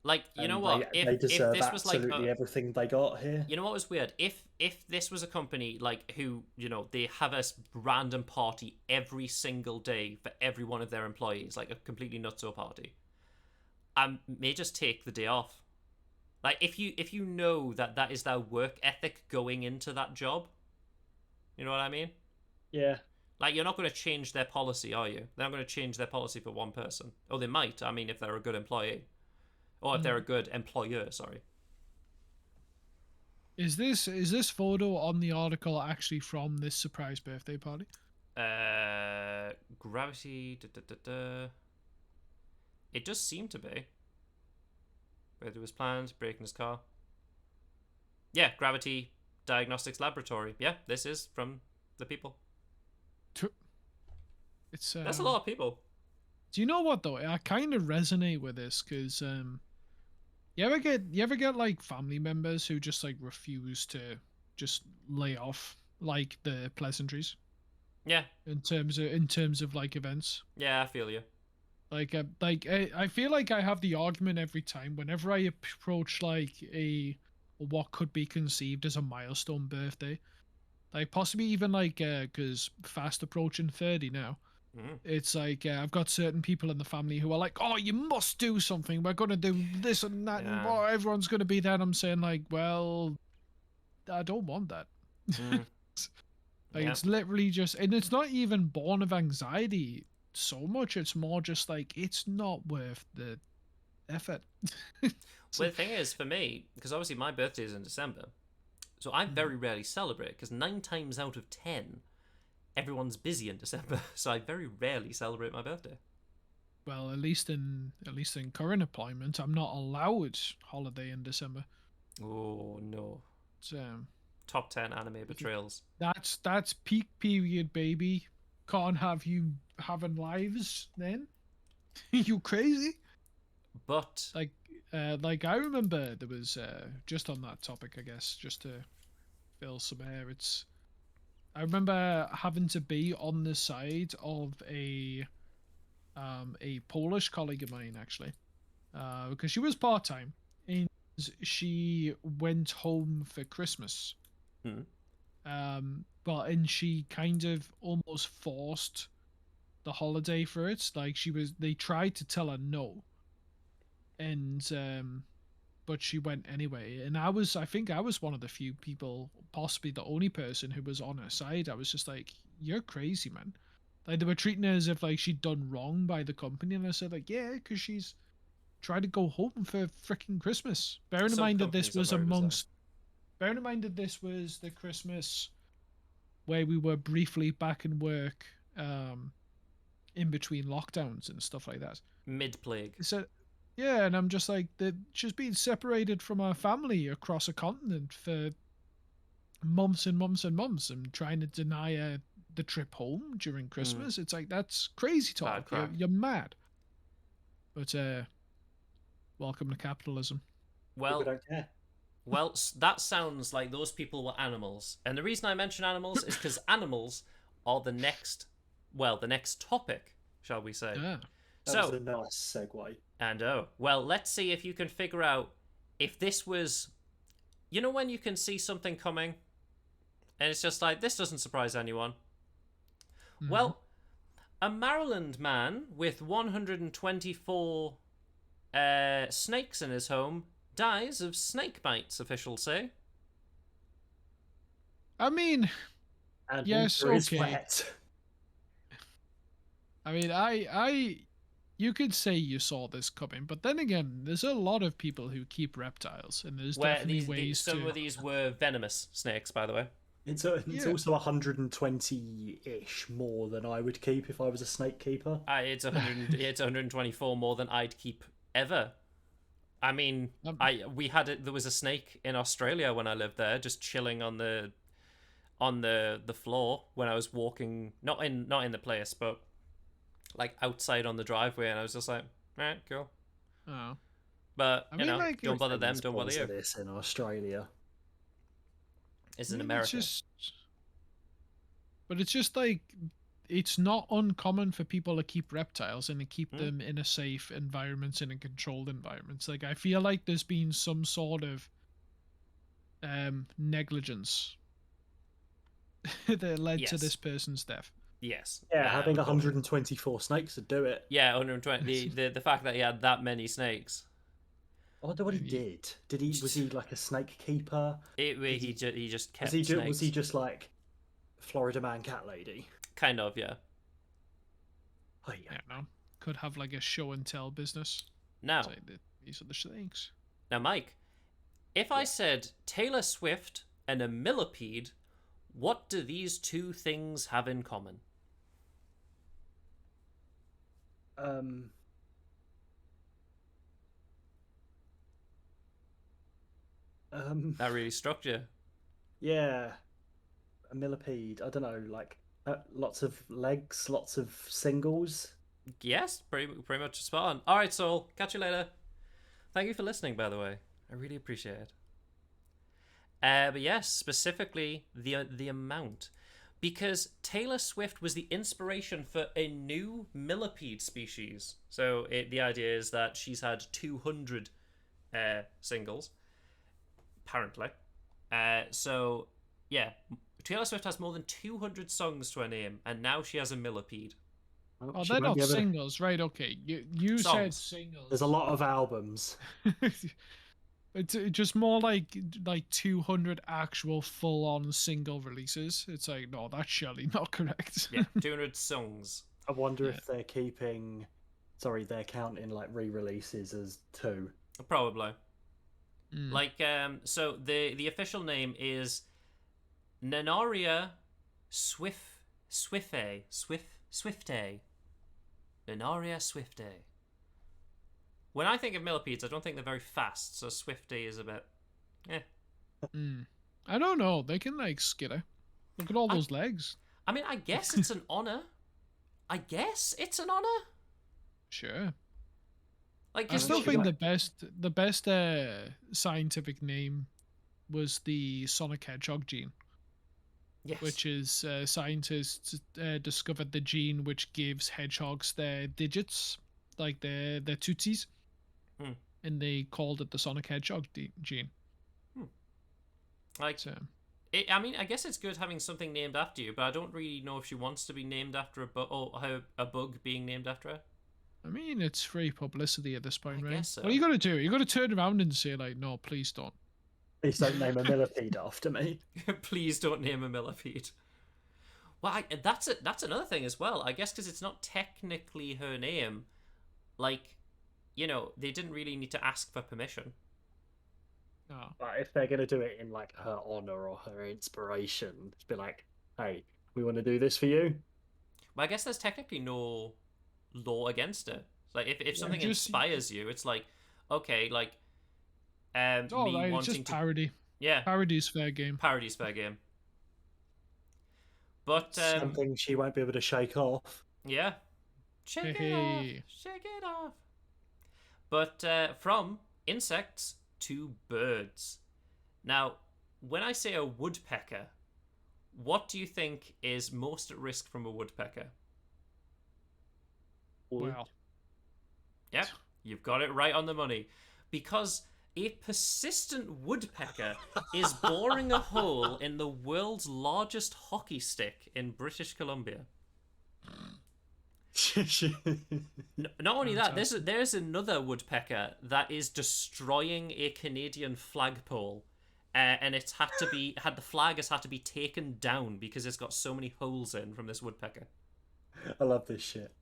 Like, you know And what? They deserve if this was like absolutely everything they got here. You know what was weird? If this was a company like who, they have a random party every single day for every one of their employees, like a completely nutso party, may just take the day off. Like, if you know that is their work ethic going into that job, you know what I mean? Yeah. Like, you're not going to change their policy, are you? They're not going to change their policy for one person. Oh, they might. I mean, if they're a good employee. Or if they're a good employer, sorry. Is this photo on the article actually from this surprise birthday party? Gravity. It does seem to be. Where there was plans, breaking his car. Yeah, Gravity Diagnostics Laboratory. Yeah, this is from the people. It's That's a lot of people. Do you know what though? I kind of resonate with this because you ever get like family members who just like refuse to just lay off like the pleasantries? Yeah. In terms of like events. Yeah, I feel you. Like I feel like I have the argument every time whenever I approach like what could be conceived as a milestone birthday, like possibly even like because fast approaching 30 now. It's like I've got certain people in the family who are like, oh, you must do something, we're gonna do this and that, and oh, everyone's gonna be there, and I'm saying like, well, I don't want that. Like, it's literally just, and it's not even born of anxiety so much, it's more just like, it's not worth the effort. Well, the thing is, for me, because obviously my birthday is in December, so I very rarely celebrate, because 9 times out of 10 everyone's busy in December, so I very rarely celebrate my birthday. Well, at least in current employment, I'm not allowed holiday in December. Oh no! It's, top 10 anime betrayals. That's peak period, baby. Can't have you having lives then. You crazy? But like I remember there was just on that topic, I guess, just to fill some air. I remember having to be on the side of a Polish colleague of mine, actually, because she was part-time and she went home for Christmas. And she kind of almost forced the holiday for it. Like they tried to tell her no, and but she went anyway. And I think I was one of the few people, possibly the only person who was on her side. I was just like, "You're crazy, man." Like they were treating her as if like she'd done wrong by the company, and I said like, "Yeah, because she's tried to go home for freaking Christmas." Bearing in Some mind that this companies are was very bizarre. bearing in mind that this was the Christmas where we were briefly back in work, in between lockdowns and stuff like that. Mid-plague. So, yeah, and I'm just like, she's been separated from her family across a continent for months and months and months, and trying to deny her the trip home during Christmas. It's like, that's crazy talk. crack. You're mad. But welcome to capitalism. People Well, don't care. well, that sounds like those people were animals. And the reason I mention animals is because animals are the next topic, shall we say. Yeah. That was a nice segue. And well, let's see if you can figure out if this was, you know, when you can see something coming and it's just like, this doesn't surprise anyone. Mhm. Well, a Maryland man with 124 snakes in his home dies of snake bites, officials say. I mean, And yes, winter is okay. wet. I mean, you could say you saw this coming, but then again, there's a lot of people who keep reptiles, and there's definitely ways some to. of these were venomous snakes, by the way. It's Yeah. also 120-ish more than I would keep if I was a snake keeper. It's 124 more than I'd keep ever. I mean, there was a snake in Australia when I lived there, just chilling on the floor when I was walking, not in the place, but like outside on the driveway, and I was just like, alright, cool. Oh. But I you mean, know, like, don't bother them, don't bother Sponsor you. this in Australia. It's I in mean, America. But it's just like, it's not uncommon for people to keep reptiles and to keep Hmm. them in a safe environment and in controlled environments. Like, I feel like there's been some sort of negligence that led to Yes. this person's death. Yes. Yeah, having unfortunately. 124 snakes would do it. Yeah, 120. The fact that he had that many snakes. I wonder what he did. Was he like a snake keeper? He just kept Was snakes. he just like Florida man cat lady? Kind of, yeah. Oh, yeah. I don't know. Could have like a show and tell business. Now, Say that these are the snakes. now, Mike, if I said Taylor Swift and a millipede, what do these two things have in common? That really struck you. Yeah, a millipede. I don't know, like lots of legs, lots of singles. Yes, pretty much spot on. All right, Soul. Catch you later. Thank you for listening, by the way. I really appreciate it. But yes, specifically the amount, because Taylor Swift was the inspiration for a new millipede species. So the idea is that she's had 200 singles, apparently. So yeah, Taylor Swift has more than 200 songs to her name, and now she has a millipede. Oh, She they're won't not be able to- singles, right? Okay, you said Songs. singles. There's a lot of albums. It's just more like 200 actual full-on single releases. It's like, no, that's surely not correct. Yeah, 200 songs. I wonder Yeah. if they're counting like re-releases as two. Probably. Mm. Like, so the official name is Nanaria Swiftae. Nanaria Swiftae. When I think of millipedes, I don't think they're very fast, so Swifty is a bit... I don't know. They can like skitter. Look at all those legs. I mean, I guess it's an honor. Sure. Like, I still look, think the best scientific name was the Sonic Hedgehog gene, yes. which is scientists discovered the gene which gives hedgehogs their digits, like their tootsies, and they called it the Sonic Hedgehog gene. Like, So, I mean, I guess it's good having something named after you, but I don't really know if she wants to be named after a bug, or a bug being named after her. I mean, it's free publicity at this point, I right? guess so. What are you gonna do? You gotta turn around and say like, "No, please don't." Please don't name a millipede after me. Please don't name a millipede. Well, that's another thing as well. I guess because it's not technically her name, like, they didn't really need to ask for permission. No. But if they're gonna do it in like her honor or her inspiration, just be like, "Hey, we want to do this for you." Well, I guess there's technically no law against it. Like, if something inspires you, it's like, okay, like, It's all me right. It's wanting just to, parody. yeah, Parody's fair game. parody's fair game. But Something she won't be able to shake off. yeah, shake it Hey. off, shake it off. But from insects to birds. Now, when I say a woodpecker, what do you think is most at risk from a woodpecker? Well, Yep, you've got it right on the money. Because a persistent woodpecker is boring a hole in the world's largest hockey stick in British Columbia. Not only that, there's another woodpecker that is destroying a Canadian flagpole, and the flag has had to be taken down because it's got so many holes in from this woodpecker. I love this shit.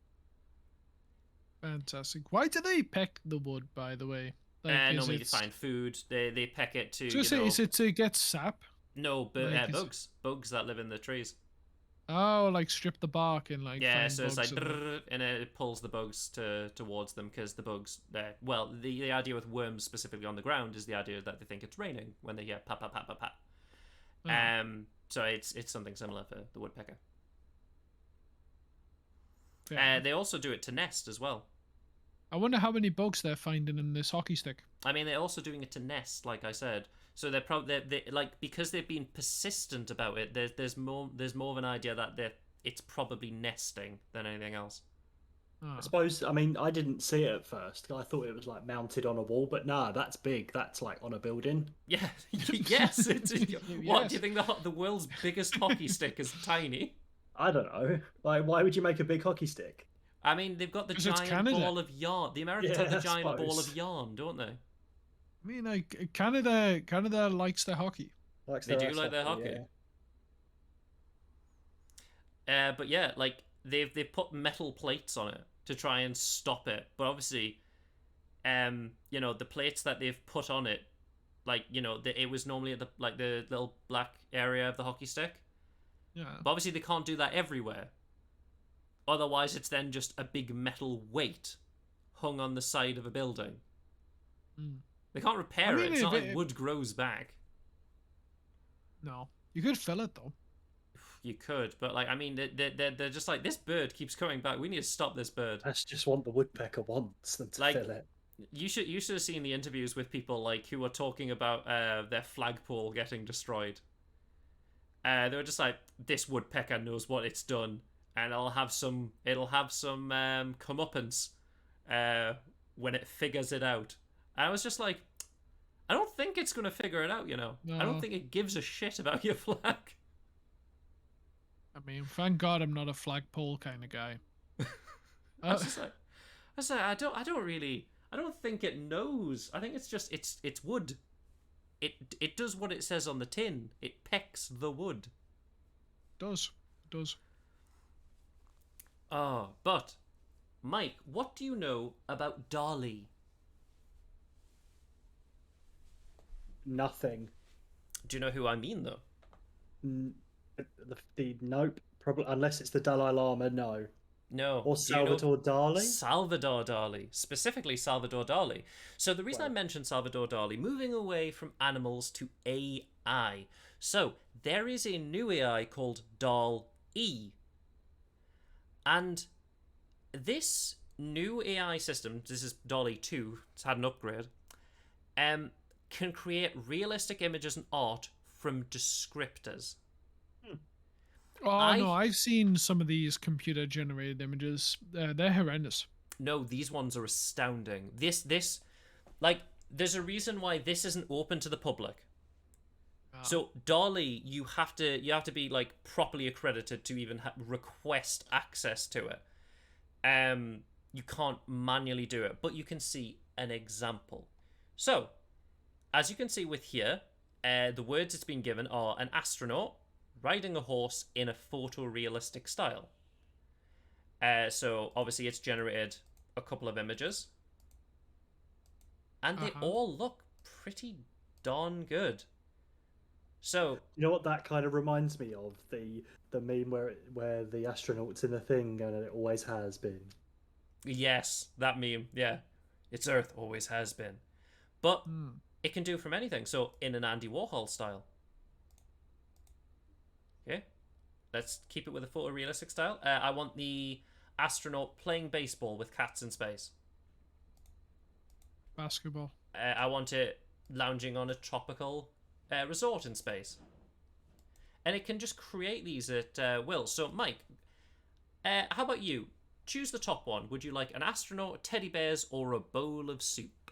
fantastic. Why do they peck the wood, by the way? Normally to find food. They peck it to. Is it to get sap? No, but Like, bugs that live in the trees. Oh, like strip the bark and like. Yeah, find so it's like, bugs and and it pulls the bugs towards them because the bugs. Well, the idea with worms specifically on the ground is the idea that they think it's raining when they hear pat pat pat pat pat. Oh. So it's something similar for the woodpecker. Fair They also do it to nest as well. I wonder how many bugs they're finding in this hockey stick. I mean, they're also doing it to nest, like I said. So they're probably like, because they've been persistent about it. There's more of an idea that it's probably nesting than anything else. Oh. I suppose. I mean, I didn't see it at first. I thought it was like mounted on a wall, but nah, that's big. That's like on a building. Yeah. Yes. What Yes. do you think the world's biggest hockey stick is tiny? I don't know. Like, why would you make a big hockey stick? I mean, they've got the 'Cause it's giant Canada. ball of yarn. The Americans Yeah, have the I giant ball of suppose. yarn, don't they? I mean, like Canada likes their hockey. Likes They their do ass like their hockey, hockey. yeah. But yeah, like they've put metal plates on it to try and stop it. But obviously, the plates that they've put on it, like, it was normally at the little black area of the hockey stick. Yeah. But obviously they can't do that everywhere. Otherwise, it's then just a big metal weight hung on the side of a building. Mm. They can't repair mean, it. It's not if like wood grows back. No, you could fill it though. You could, but like, I mean, they're just like, this bird keeps coming back. We need to stop this bird. That's just what the woodpecker wants them to Like, fill it. You should have seen the interviews with people like who were talking about their flagpole getting destroyed. They were just like, this woodpecker knows what it's done, and it'll have some comeuppance when it figures it out. And I was just like, I don't think it's gonna figure it out. No. I don't think it gives a shit about your flag. I mean, thank God I'm not a flagpole kind of guy. I was like, I don't think it knows. I think it's just it's wood. It does what it says on the tin. It pecks the wood. It does. Oh, but Mike, what do you know about Dali? Nothing. Do you know who I mean, though? The nope. Probably unless it's the Dalai Lama. No. No. Or Salvador Dali. Salvador Dali. Specifically Salvador Dali. So the reason I mentioned Salvador Dali, moving away from animals to AI. So there is a new AI called Dal-E. And this new AI system, this is Dali 2, it's had an upgrade, can create realistic images and art from descriptors. Oh no, I've seen some of these computer generated images. They're horrendous. No, these ones are astounding. This like, there's a reason why this isn't open to the public. So Dolly, you have to be like properly accredited to even request access to it. You can't manually do it, but you can see an example. So, as you can see with here, the words it's been given are an astronaut riding a horse in a photorealistic style. So obviously it's generated a couple of images, and they all look pretty darn good. So you know what that kind of reminds me of? The meme where the astronaut's in the thing and it always has been. Yes, that meme. Yeah, it's Earth always has been, but it can do from anything. So in an Andy Warhol style. Okay, let's keep it with a photorealistic style. I want the astronaut playing baseball with cats in space. Basketball. I want it lounging on a tropical resort in space. And it can just create these at will. So, Mike, how about you? Choose the top one. Would you like an astronaut, teddy bears, or a bowl of soup?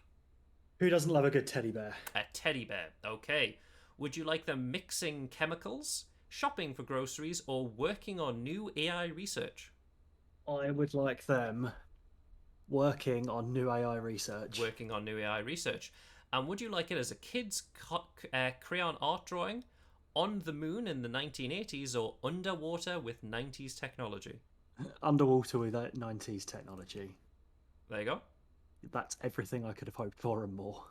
Who doesn't love a good teddy bear? A teddy bear. Okay. Would you like them mixing chemicals, shopping for groceries, or working on new AI research? I would like them working on new AI research. Working on new AI research. And would you like it as a kid's crayon art drawing, on the moon in the 1980s, or underwater with 90s technology? Underwater with that 90s technology. There you go. That's everything I could have hoped for and more.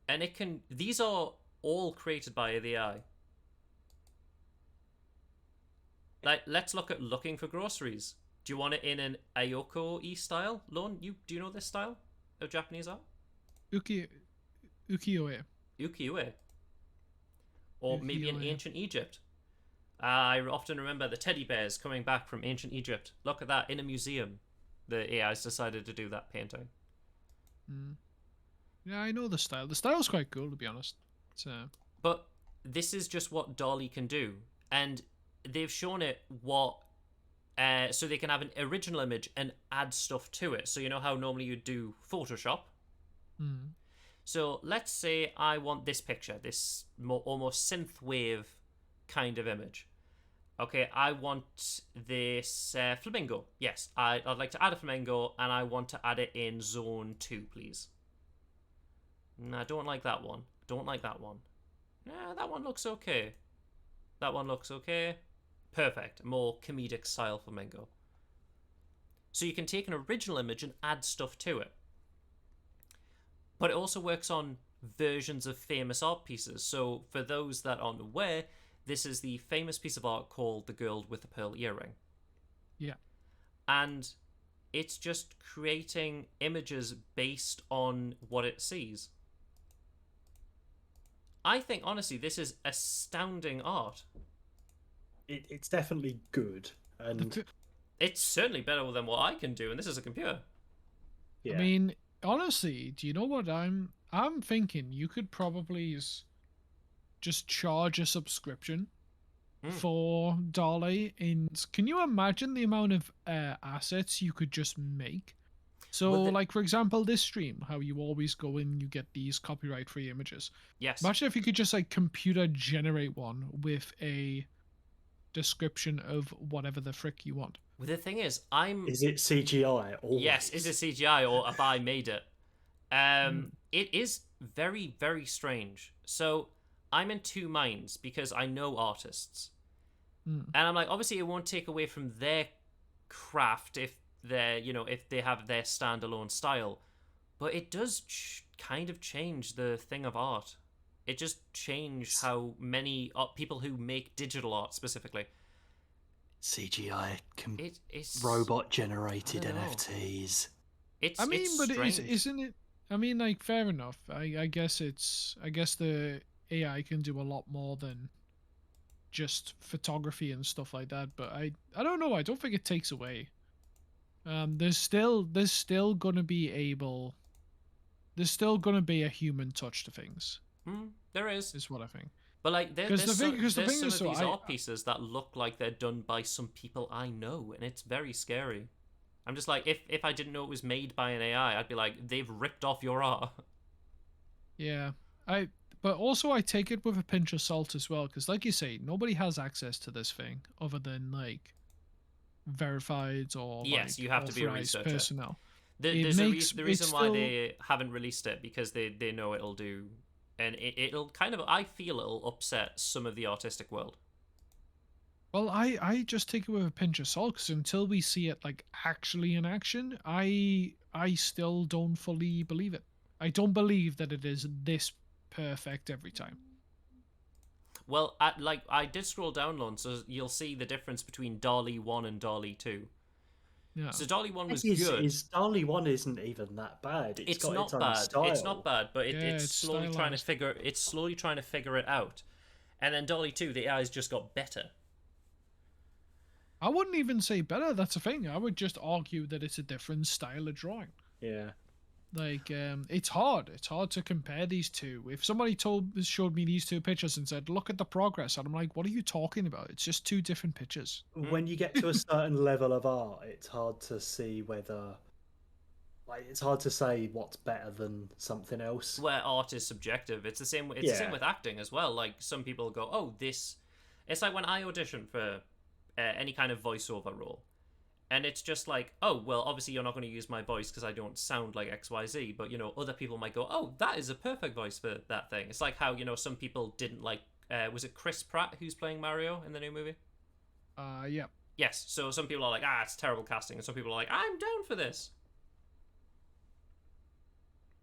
And it can... These are all created by the AI. Like, let's look at looking for groceries. Do you want it in an Ayoko-y style? Lorne, do you know this style of Japanese art? Ukiyo-e. Ukiyo-e. Or maybe in ancient Egypt. I often remember the teddy bears coming back from ancient Egypt. Look at that, in a museum. The AI's decided to do that painting. Yeah, I know the style. The style's quite cool, to be honest. But this is just what DALL-E can do. And they've shown it what... so they can have an original image and add stuff to it. So you know how normally you do Photoshop? So let's say I want this picture, this almost synthwave kind of image. Okay, I want this flamingo. Yes, I'd like to add a flamingo, and I want to add it in zone 2, please. No, I don't like that one. Don't like that one. Nah, that one looks okay. That one looks okay. Perfect. More comedic style flamingo. So you can take an original image and add stuff to it. But it also works on versions of famous art pieces. So for those that aren't aware, this is the famous piece of art called The Girl with the Pearl Earring. Yeah. And it's just creating images based on what it sees. I think, honestly, this is astounding art. It's definitely good. And it's certainly better than what I can do, and this is a computer. Yeah. I mean, honestly, do you know what I'm thinking? You could probably just charge a subscription for DALL-E, and can you imagine the amount of assets you could just make? So, like, for example, this stream, how you always go in, you get these copyright-free images. Yes. Imagine if you could just, like, computer generate one with a description of whatever the frick you want. Well, the thing is, Is it CGI? Always? Yes, is it CGI or have I made it? It is very, very strange. So I'm in two minds because I know artists. And I'm like, obviously it won't take away from their craft if if they have their standalone style. But it does kind of change the thing of art. It just changed how many people who make digital art specifically. CGI, robot generated NFTs. I mean, but isn't it? I mean, like, fair enough. I guess the AI can do a lot more than just photography and stuff like that. But I don't know. I don't think it takes away. There's still gonna be a human touch to things. There is. Is what I think. But like, there's some of these art pieces that look like they're done by some people I know, and it's very scary. I'm just like, if I didn't know it was made by an AI, I'd be like, they've ripped off your art. Yeah, But also, I take it with a pinch of salt as well, because, like you say, nobody has access to this thing other than like verified or Yes, like you have to be a authorized researcher. personnel. It There's makes the it reason why still. they haven't released it, because they know it'll do, and it'll kind of, I feel it'll upset some of the artistic world. Well, I just take it with a pinch of salt, because until we see it like actually in action, I still don't fully believe it. I don't believe that it is this perfect every time. Well, I did scroll down, Lon, so you'll see the difference between Dolly 1 and Dolly 2. Yeah. So Dolly 1 was Is good. Dolly 1 isn't even that bad. It's got its not own bad. style. It's not bad, but Yeah, it's it's slowly trying to stylized. figure it out. And then Dolly 2, the AI's just got better. I wouldn't even say better. That's a thing. I would just argue that it's a different style of drawing. Yeah. Like, it's hard. It's hard to compare these two. If somebody showed me these two pictures and said, "Look at the progress," and I'm like, "What are you talking about? It's just two different pictures." When you get to a certain level of art, it's hard to see whether, like, it's hard to say what's better than something else. Where art is subjective. It's the same. It's the same with acting as well. Like, some people go, "Oh, this." It's like when I audition for any kind of voiceover role, and it's just like, "Oh, well, obviously you're not going to use my voice because I don't sound like XYZ." But other people might go, "Oh, that is a perfect voice for that thing." It's like how some people didn't like. Was it Chris Pratt who's playing Mario in the new movie? Yeah. Yes. So some people are like, "Ah, it's terrible casting," and some people are like, "I'm down for this."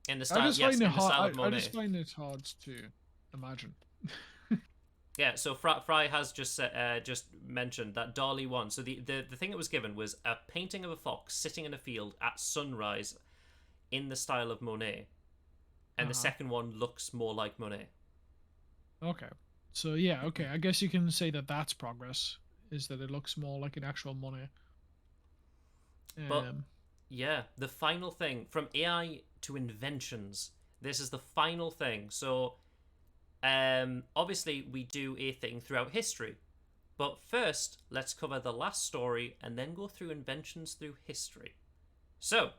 In the style, I just yes, find in it the style hard. of I Monet. just find it hard to imagine. Yeah, so Fry has just mentioned that Dolly 1. So the thing that was given was a painting of a fox sitting in a field at sunrise in the style of Monet. And the second one looks more like Monet. Okay. So yeah, okay. I guess you can say that that's progress. Is that it looks more like an actual Monet. But yeah, the final thing, from AI to inventions. This is the final thing. So obviously we do a thing throughout history. But first, let's cover the last story and then go through inventions through history. So,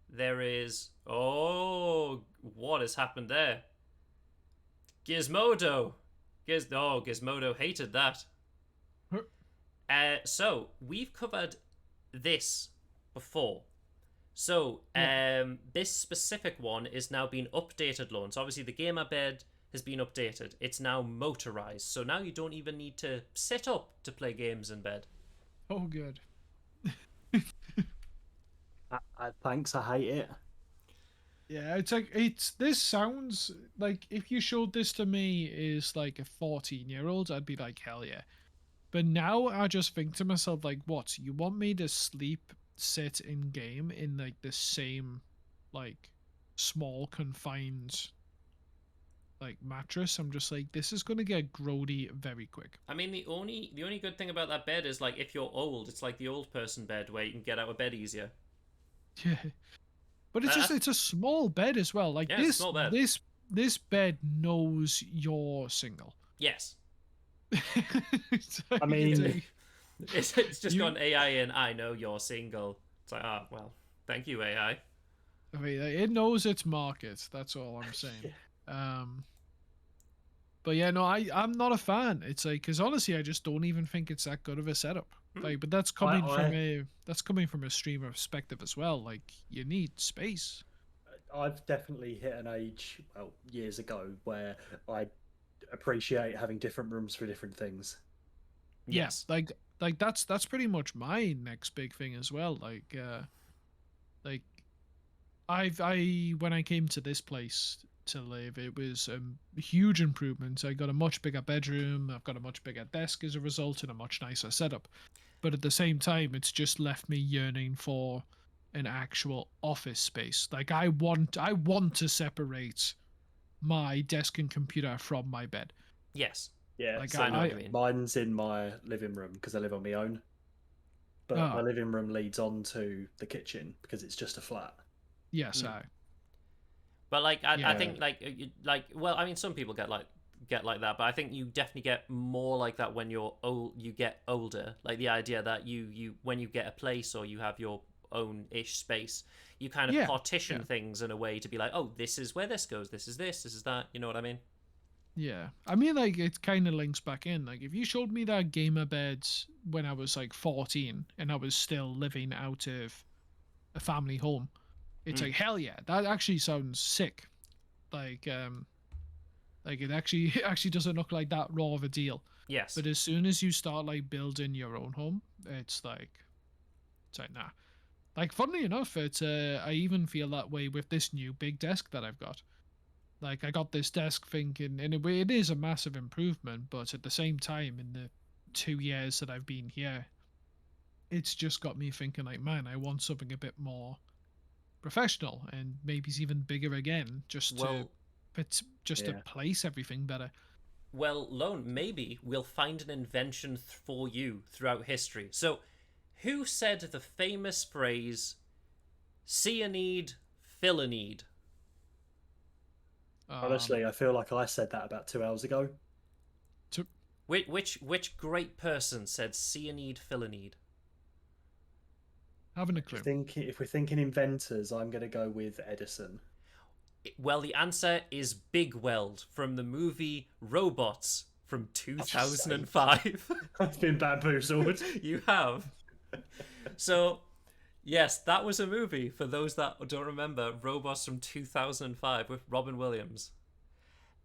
there is... Oh, what has happened there? Gizmodo! Gizmodo hated that. So, we've covered this before. So, this specific one is now being updated, Lawrence. Obviously, the gamer bed has been updated. It's now motorized. So now you don't even need to sit up to play games in bed. Oh, good. Thanks, I hate it. Yeah, it's like, this sounds like, if you showed this to me as like a 14-year-old, I'd be like, hell yeah. But now I just think to myself, like, what? You want me to sit in game in like the same, like, small confined, like, mattress? I'm just like, this is gonna get grody very quick. I mean, the only good thing about that bed is, like, if you're old, it's like the old person bed where you can get out of bed easier. Yeah, but it's a small bed as well. Like, yeah, small bed. This bed knows you're single. Yes. I mean, it's just gone AI in. I know you're single. It's like, well, thank you, AI. I mean, it knows its market. That's all I'm saying. But yeah, no, I'm not a fan. It's like, because honestly, I just don't even think it's that good of a setup. Like, but that's coming from a streamer perspective as well. Like, you need space. I've definitely hit an age, well, years ago, where I appreciate having different rooms for different things. Yes, like that's pretty much my next big thing as well. Like I when I came to this place to live, it was a huge improvement. I got a much bigger bedroom. I've got a much bigger desk as a result, and a much nicer setup. But at the same time, it's just left me yearning for an actual office space. Like, I want to separate my desk and computer from my bed. Yes. Yeah, like, so I know what you mean. Mine's in my living room because I live on my own. But my living room leads on to the kitchen because it's just a flat. Yes, But like, I think well, I mean, some people get like that, but I think you definitely get more like that when you're old. You get older. Like, the idea that you when you get a place or you have your own-ish space. You kind of Yeah, partition yeah. things in a way to be like, oh, this is where this goes, this is that. You know what I mean? Yeah, I mean, like, it kind of links back in. Like, if you showed me that gamer bed when I was like 14 and I was still living out of a family home, it's like, hell yeah, that actually sounds sick. Like, it actually it actually doesn't look like that raw of a deal. Yes. But as soon as you start like building your own home, it's like nah. Like, funnily enough, it's I even feel that way with this new big desk that I've got. Like, I got this desk thinking, in a way, it is a massive improvement, but at the same time, in the 2 years that I've been here, it's just got me thinking, like, man, I want something a bit more professional and maybe it's even bigger again, Well, just to Yeah. place everything better. well, Lone, maybe we'll find an invention for you throughout history. So, who said the famous phrase, see a need, fill a need? Honestly, I feel like I said that about 2 hours ago. To Which great person said, see a need, fill a need? having a clue. If we're thinking inventors, I'm going to go with Edison. Well, the answer is Big Weld from the movie Robots from 2005. I've been bamboozled. You have. So, yes, that was a movie, for those that don't remember, Robots from 2005 with Robin Williams.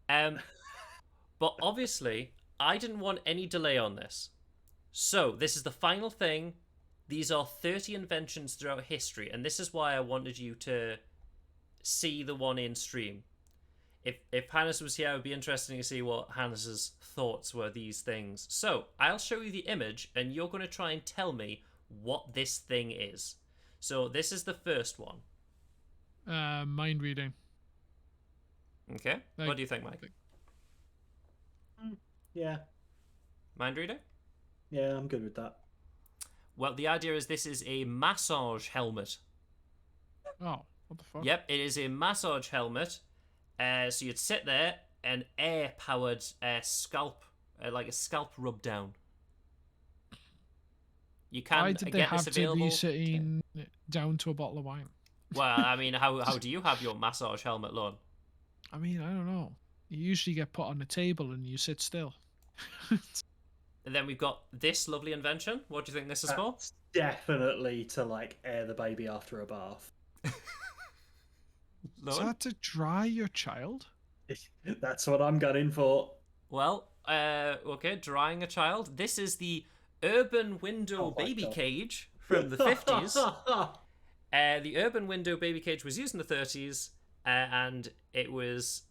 But obviously, I didn't want any delay on this. So, this is the final thing. These are 30 inventions throughout history, and this is why I wanted you to see the one in stream. If Hannes was here, it would be interesting to see what Hannes's thoughts were these things. So, I'll show you the image, and you're going to try and tell me what this thing is. So, this is the first one. Mind reading. Okay? What do you think, Mike? Yeah. Mind reading? Yeah, I'm good with that. Well, the idea is this is a massage helmet. Oh, what the fuck? Yep, it is a massage helmet. So you'd sit there, an air-powered scalp, like a scalp rub down. You can Why did they get have this to available. be sitting down to a bottle of wine? Well, I mean, how do you have your massage helmet, Lon? I mean, I don't know. You usually get put on a table and you sit still. And then we've got this lovely invention. What do you think this is for? That's definitely to like air the baby after a bath. Is Lon? that to dry your child? That's what I'm gunning for. Well, okay, drying a child. This is the urban window Oh my baby God. cage from the 50s. The urban window baby cage was used in the 30s, and it was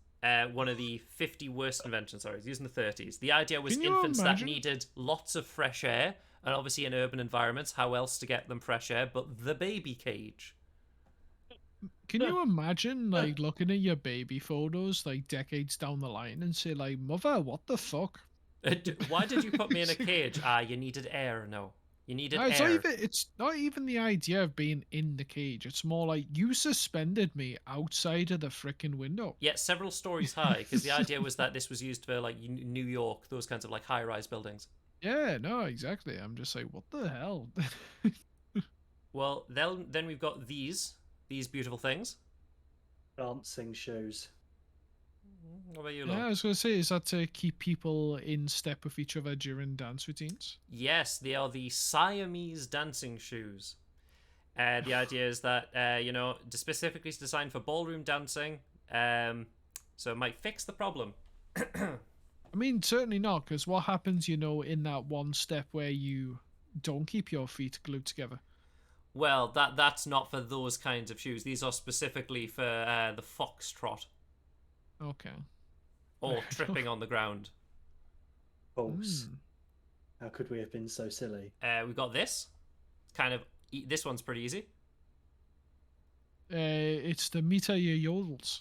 one of the 50 worst inventions. Sorry, it was used in the 30s. The idea was Can you infants that imagine? needed lots of fresh air, and obviously in urban environments, how else to get them fresh air but the baby cage? Can you imagine, like, looking at your baby photos, like, decades down the line and say, like, mother, what the fuck? Why did you put me in a cage? You needed air. No, you needed No, air. it's not even the idea of being in the cage. It's more like you suspended me outside of the frickin' window. Yeah, several stories high, because the idea was that this was used for like New York, those kinds of like high-rise buildings. Yeah, no, exactly. I'm just like, what the hell? Well, then we've got these beautiful things. Dancing shoes. What about you, Yeah, I Lon? was gonna say, is that to keep people in step with each other during dance routines? Yes, they are the Siamese dancing shoes. The idea is that specifically it's designed for ballroom dancing, so it might fix the problem. I mean, certainly not, because what happens, in that one step where you don't keep your feet glued together? Well, that's not for those kinds of shoes. These are specifically for the foxtrot Okay. or tripping on the ground. False. Hmm. How could we have been so silly? We've got this. This one's pretty easy. It's the meter your yodels.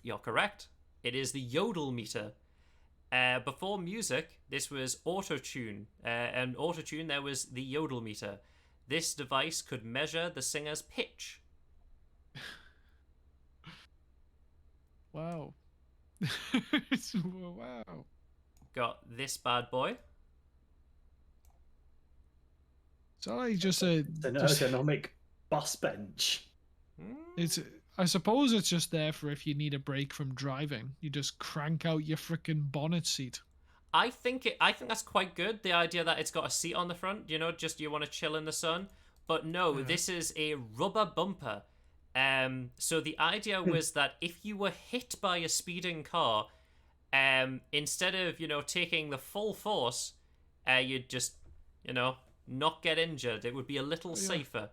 You're correct. It is the yodel meter. Before music, this was autotune. And autotune, there was the yodel meter. This device could measure the singer's pitch. Wow. Wow. Got this bad boy. So like just a It's an just, ergonomic bus bench. it's I suppose it's just there for if you need a break from driving. You just crank out your freaking bonnet seat. I think that's quite good. The idea that it's got a seat on the front, just you want to chill in the sun. But no, Yeah. this is a rubber bumper. So the idea was that if you were hit by a speeding car, instead of taking the full force, you'd just not get injured. It would be a little safer.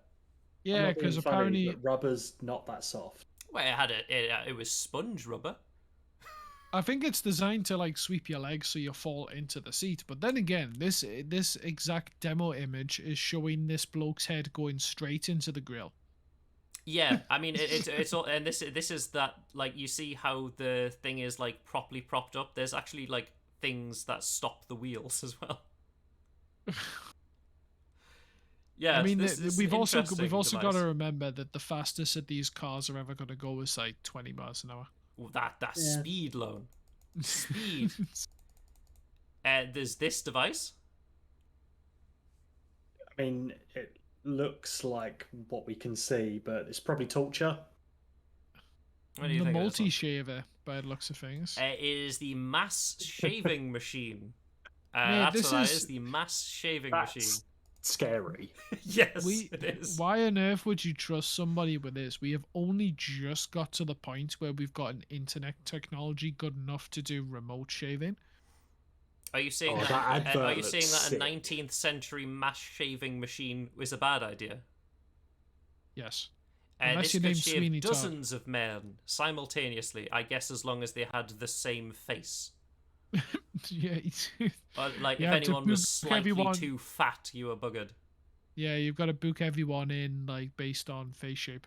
Yeah, because apparently but rubber's not that soft. Well, it was sponge rubber. I think it's designed to like sweep your legs so you fall into the seat. But then again, this exact demo image is showing this bloke's head going straight into the grill. Yeah, I mean it's all, and this is that, like, you see how the thing is like properly propped up. There's actually like things that stop the wheels as well. Yeah, I mean, this we've also device. got to remember that the fastest that these cars are ever going to go is like 20 miles an hour. Well, that's speed, loan. Speed. There's this device. I mean, it looks like what we can see, but it's probably torture. What do you The think of this one? multi-shaver, by the looks of things. It is the mass shaving machine. Mate, That's what that is, the mass shaving machine. Scary. Yes, it is. Why on earth would you trust somebody with this? We have only just got to the point where we've got an internet technology good enough to do remote shaving. Are you saying that that? advert Are you saying looks that a sick. 19th century mass shaving machine was a bad idea? Yes. Unless This your could name's shave Sweeney Todd. dozens of men simultaneously. I guess as long as they had the same face. Yeah. Or, like, You if have to anyone was book slightly everyone- too fat, you were buggered. Yeah, you've got to book everyone in like based on face shape.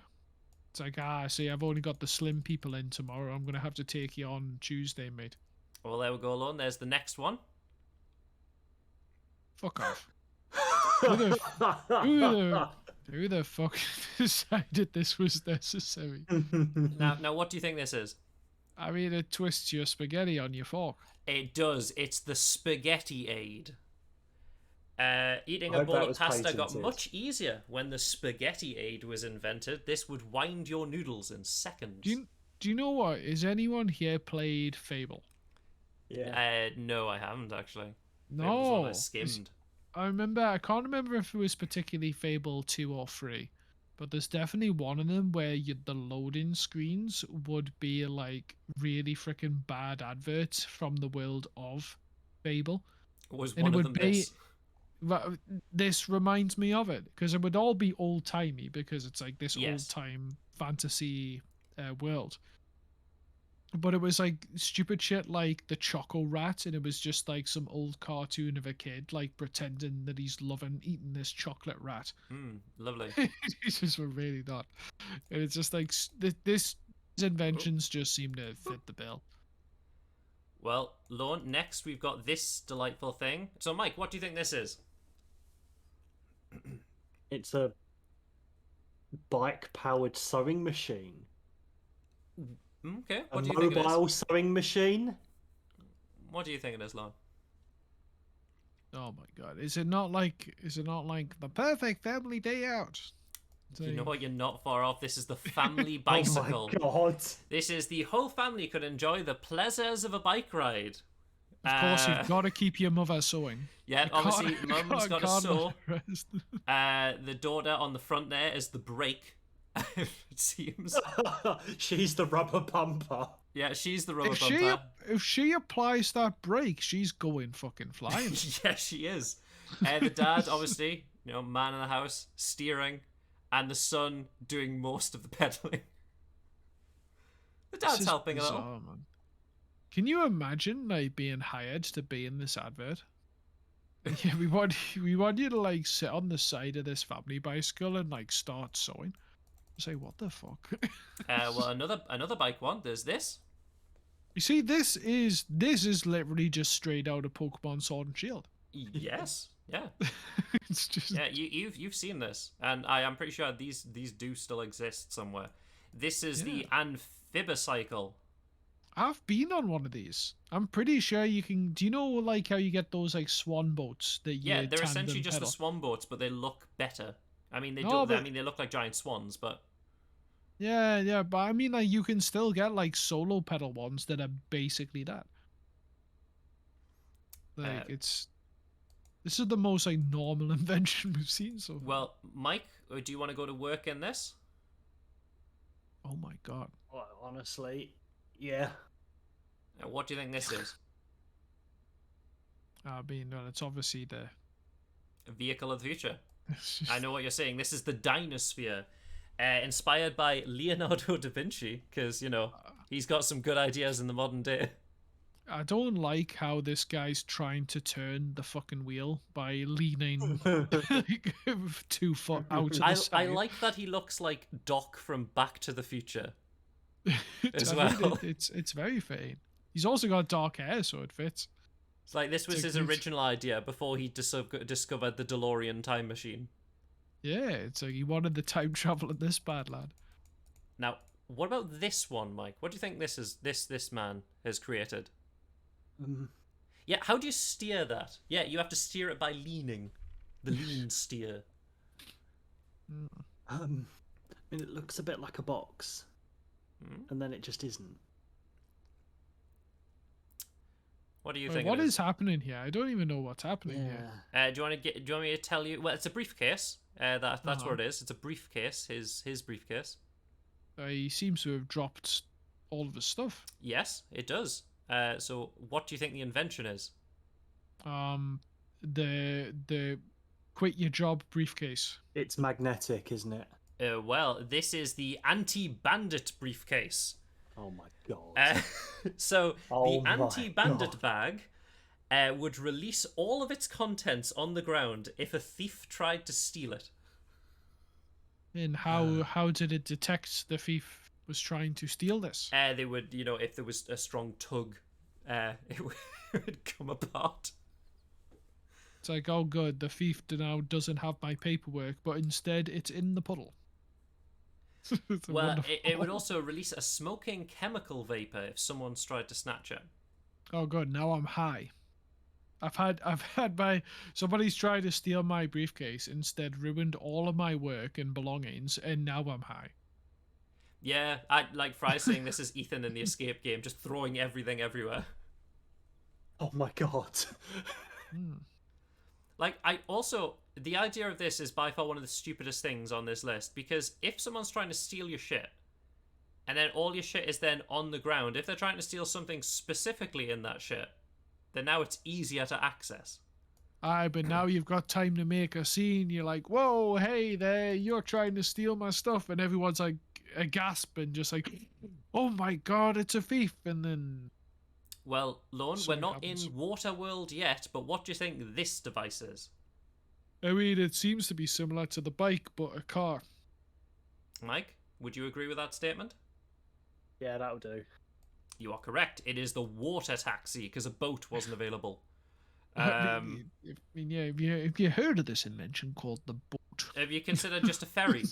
It's like, see, I've only got the slim people in tomorrow. I'm gonna have to take you on Tuesday, mate. Well, there we go, Lon. There's the next one. Fuck off. Who the fuck decided this was necessary? Now, what do you think this is? I mean, it twists your spaghetti on your fork. It does. It's the spaghetti aid. Eating I a hope bowl that of was pasta got patented. much easier when the spaghetti aid was invented. This would wind your noodles in seconds. Do you know what? Is anyone here played Fable? Yeah. No, I haven't actually. It was No. one I skimmed. I can't remember if it was particularly Fable 2 or 3, but there's definitely one of them where the loading screens would be like really freaking bad adverts from the world of Fable. Was And one it of would them be- this? But this reminds me of it because it would all be old timey because it's like this Yes. old time fantasy world. But it was like stupid shit like the Choco Rat, and it was just like some old cartoon of a kid like pretending that he's loving eating this chocolate rat. Lovely. It's just really not. And it's just like this inventions just seem to fit the bill. Well, Lorne, next we've got this delightful thing. So, Mike, what do you think this is? It's a bike-powered sewing machine. Okay. A What do you think it mobile is? sewing machine. What do you think it is, Lorne? Oh my god. Is it not like the perfect family day out? You know what? You're not far off. This is the family bicycle. Oh my god. This is the whole family could enjoy the pleasures of a bike ride. Of course, you've got to keep your mother sewing. Yeah, You obviously, can't- mum's got to can't sew. let the rest- The daughter on the front there is the brake. It seems. She's the rubber bumper. Yeah, she's the rubber If bumper. if she applies that brake, she's going fucking flying. Yeah, she is. The dad, obviously, man in the house, steering, and the son doing most of the pedaling. The This dad's is helping a little. bizarre, man. Can you imagine like being hired to be in this advert? Yeah, we want you to like sit on the side of this family bicycle and like start sewing. Say what the fuck? Well, another bike one. There's this. You see, this is literally just straight out of Pokemon Sword and Shield. Yes. Yeah. It's just Yeah. You've seen this, and I am pretty sure these do still exist somewhere. This is the Amphibicycle. I've been on one of these. I'm pretty sure you can. Do you know like how you get those like swan boats that you Yeah, they're essentially tandem just the pedal? swan boats, but they look better. I mean, they No, do. I but mean, they look like giant swans, but yeah, but I mean, like you can still get like solo pedal ones that are basically that. uh, Like this is the most like normal invention we've seen so far. well, Mike, do you want to go to work in this? Oh my god. Well, honestly, yeah. What do you think this is? I mean, well, it's obviously the. A vehicle of the future. I know what you're saying. This is the Dinosphere, inspired by Leonardo da Vinci, because he's got some good ideas in the modern day. I don't like how this guy's trying to turn the fucking wheel by leaning like 2 foot out of the side. I like that he looks like Doc from Back to the Future as I mean, well. it's very fitting. He's also got dark hair, so it fits. It's like this was his original idea before he discovered the DeLorean time machine. Yeah, it's like he wanted the time travel in this bad lad. Now, what about this one, Mike? What do you think this man has created? Yeah, how do you steer that? Yeah, you have to steer it by leaning. The lean steer. I mean, it looks a bit like a box, and then it just isn't. What do you think? What is happening here? I don't even know what's happening here. Do you want me to tell you? Well, it's a briefcase. That's what it is. It's a briefcase. His briefcase. He seems to have dropped all of his stuff. Yes, it does. So, what do you think the invention is? The quit your job briefcase. It's magnetic, isn't it? Well, this is the anti-bandit briefcase. Oh my god. So Oh the my anti-bandit God. bag would release all of its contents on the ground if a thief tried to steal it. And how did it detect the thief was trying to steal this? They would, if there was a strong tug, it would come apart. It's like, oh good, the thief now doesn't have my paperwork, but instead it's in the puddle. Well, it would also release a smoking chemical vapor if someone's tried to snatch it. Oh god, now I'm high. I've had somebody's tried to steal my briefcase, instead ruined all of my work and belongings, and now I'm high. Yeah, I like Fry saying this is Ethan in the escape game, just throwing everything everywhere. Oh my god. Like, the idea of this is by far one of the stupidest things on this list, because if someone's trying to steal your shit, and then all your shit is then on the ground, if they're trying to steal something specifically in that shit, then now it's easier to access. Aye, but now you've got time to make a scene. You're like, whoa, hey there, you're trying to steal my stuff. And everyone's like, a gasp and just like, oh my god, it's a thief. And then... Well, Lorne, we're Something not happens. in Waterworld yet, but what do you think this device is? I mean, it seems to be similar to the bike, but a car. Mike, would you agree with that statement? Yeah, that'll do. You are correct. It is the water taxi, because a boat wasn't available. I mean, yeah, if you heard of this invention called the boat? Have you considered just a ferry?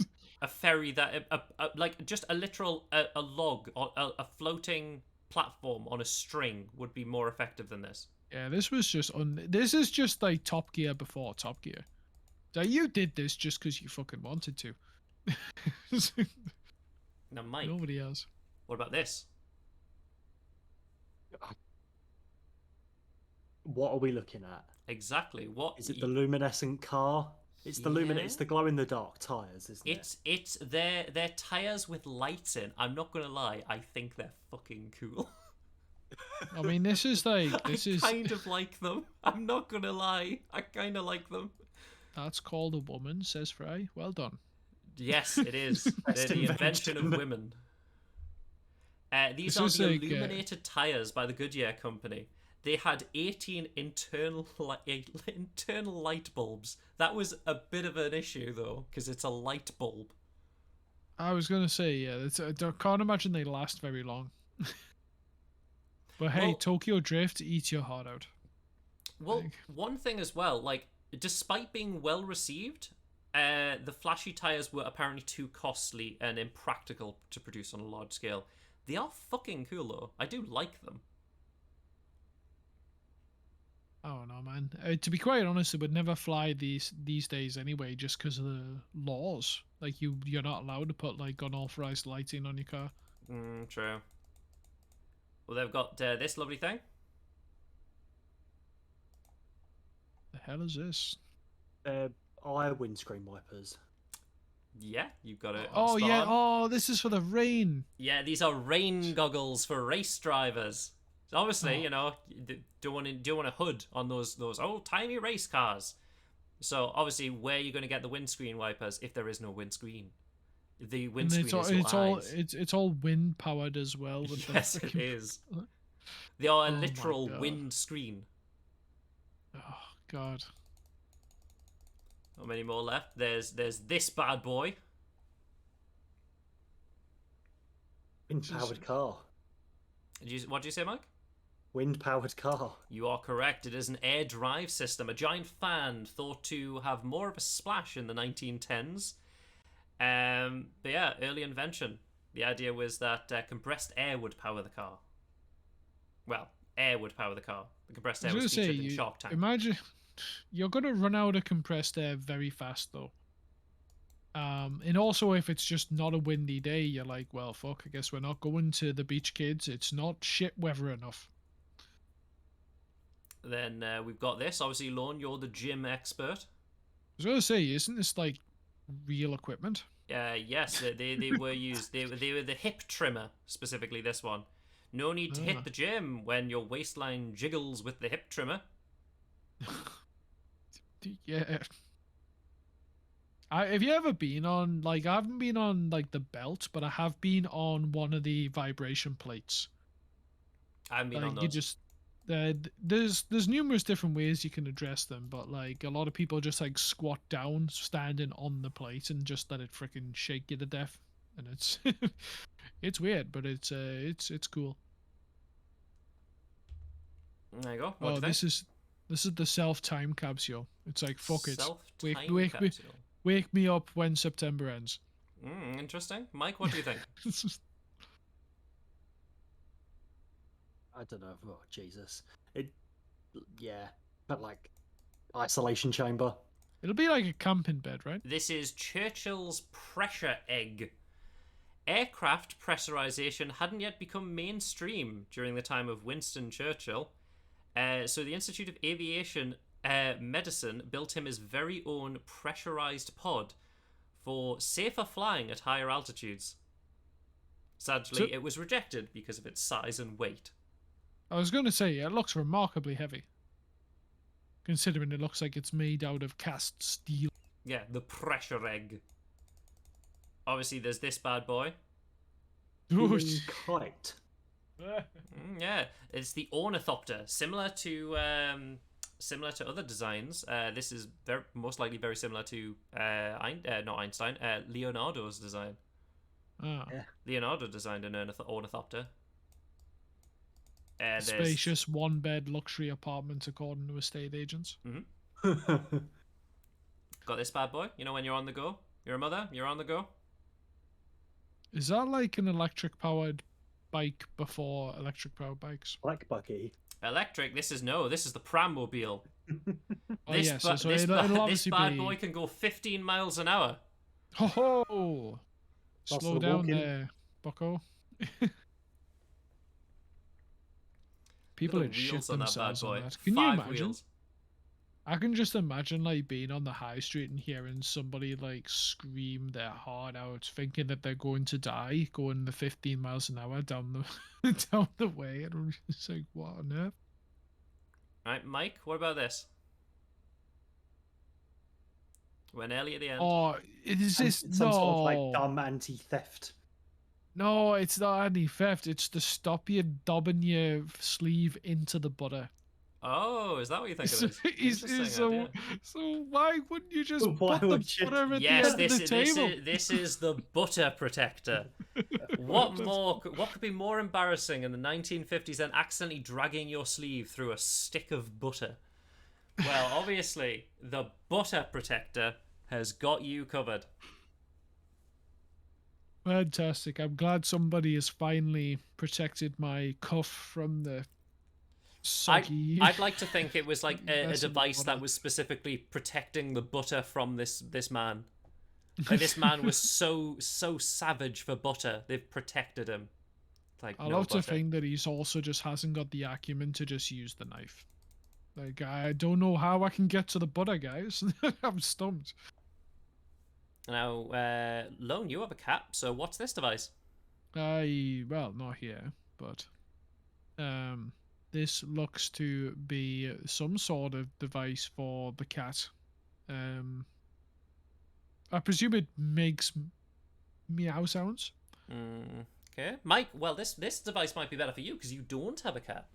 A ferry that, like, just a literal, a log, or a floating platform on a string would be more effective than this. Yeah, this was just this is just like Top Gear before Top Gear. So you did this just because you fucking wanted to. Now, Mike, Nobody else. what about this? What are we looking at? Exactly. What Is it the luminescent car? It's the it's the glow in the dark tires, isn't it? It's their tires with lights in. I'm not gonna lie, I think they're fucking cool. I mean, this is like I kind of like them. I'm not gonna lie, I kind of like them. That's called a woman, says Fry. Well done. Yes, it is. They're the invention of women. These This are is the like, illuminated tires by the Goodyear company. They had 18 internal light bulbs. That was a bit of an issue, though, because it's a light bulb. I was gonna say, yeah, I can't imagine they last very long. But hey, Well- Tokyo Drift, eat your heart out. Well, Like- one thing as well, like, despite being well received, the flashy tires were apparently too costly and impractical to produce on a large scale. They are fucking cool though. I do like them. I don't know, man. To be quite honest, it would never fly these days anyway, just because of the laws. Like you're not allowed to put like unauthorized lighting on your car. True. Well, they've got this lovely thing. The hell is this? Eye windscreen wipers. Yeah, you've got it. Oh spot yeah. on. Oh, this is for the rain. Yeah, these are rain goggles for race drivers. So obviously, Oh. you know, you don't want a hood on those old timey race cars. So obviously, where are you going to get the windscreen wipers if there is no windscreen? The And windscreen it's all, is your it's all eyes. it's all wind powered as well. With Yes, the it freaking... is. They are a Oh my literal God. wind screen. Oh God. How many more left? There's this bad boy. Wind-powered car. What did you say, Mike? Wind-powered car. You are correct. It is an air drive system, a giant fan thought to have more of a splash in the 1910s. But yeah, early invention. The idea was that compressed air would power the car. Well, air would power the car. The compressed air was featured in Shark Tank. Imagine you're gonna run out of compressed air very fast though. And also if it's just not a windy day, you're like, well, fuck. I guess we're not going to the beach, kids. It's not shit weather enough. Then we've got this. Obviously, Lorne, you're the gym expert. I was gonna say, isn't this like real equipment? Yes, they were used. They were the hip trimmer, specifically this one. No need to hit the gym when your waistline jiggles with the hip trimmer. Yeah. Have you ever been on, like, I haven't been on like the belt, but I have been on one of the vibration plates. I haven't been Like on those. you just there's numerous different ways you can address them, but like a lot of people just like squat down, standing on the plate, and just let it freaking shake you to death. And it's it's weird, but it's cool. There you go. What do Oh, you this is the self time capsule. It's like fuck it. Self-time Wake me capsule. wake me up when September ends. Interesting. Mike, what do you think? It's just- I don't know. Oh, Jesus. Yeah. But like, isolation chamber. It'll be like a camping bed, right? This is Churchill's pressure egg. Aircraft pressurization hadn't yet become mainstream during the time of Winston Churchill. So the Institute of Aviation Medicine built him his very own pressurized pod for safer flying at higher altitudes. Sadly, it was rejected because of its size and weight. I was going to say, it looks remarkably heavy. Considering it looks like it's made out of cast steel. Yeah, the pressure egg. Obviously, there's this bad boy. Human kite. Yeah, it's the ornithopter, similar to other designs. This is most likely very similar to not Einstein, Leonardo's design. Ah. Yeah. Leonardo designed an ornithopter. Spacious one-bed luxury apartment, according to estate agents. Got this bad boy. You know, when you're on the go, you're a mother, you're on the go. Is that like an electric-powered bike before electric-powered bikes? Like Bucky. Electric. This is the Prammobile. Oh, This yes. ba- so this it'll ba- this obviously bad be... boy can go 15 miles an hour. Ho ho! Lots Slow of down walking. there, bucko. People Look would at the shit wheels on that bad themselves on boy. that. Can you 5 imagine? wheels. I can just imagine like being on the high street and hearing somebody like scream their heart out, thinking that they're going to die, going the 15 miles an hour down the down the way, and I'm just like, what on earth? Right, Mike, what about this? We're nearly at the end. Oh, is this Some no? sort of like dumb anti-theft. No, it's not any theft. It's to stop you dobbing your sleeve into the butter. Oh, is that what you think So, of it is? so why wouldn't you just Why put the would you- butter at Yes, the end of the table? this is the butter protector. What could be more embarrassing in the 1950s than accidentally dragging your sleeve through a stick of butter? Well, obviously, the butter protector has got you covered. Fantastic. I'm glad somebody has finally protected my cuff from the soggy. I'd like to think it was like a mess of the device that butter. was specifically protecting the butter from this man. Like, this man was so savage for butter. They've protected him. Like, I no love to butter. think that he's also just hasn't got the acumen to just use the knife. Like, I don't know how I can get to the butter, guys. I'm stumped. Now, Lone, you have a cat. So what's this device? Well, not here, but this looks to be some sort of device for the cat. I presume it makes meow sounds. Okay, Mike. Well, this device might be better for you because you don't have a cat.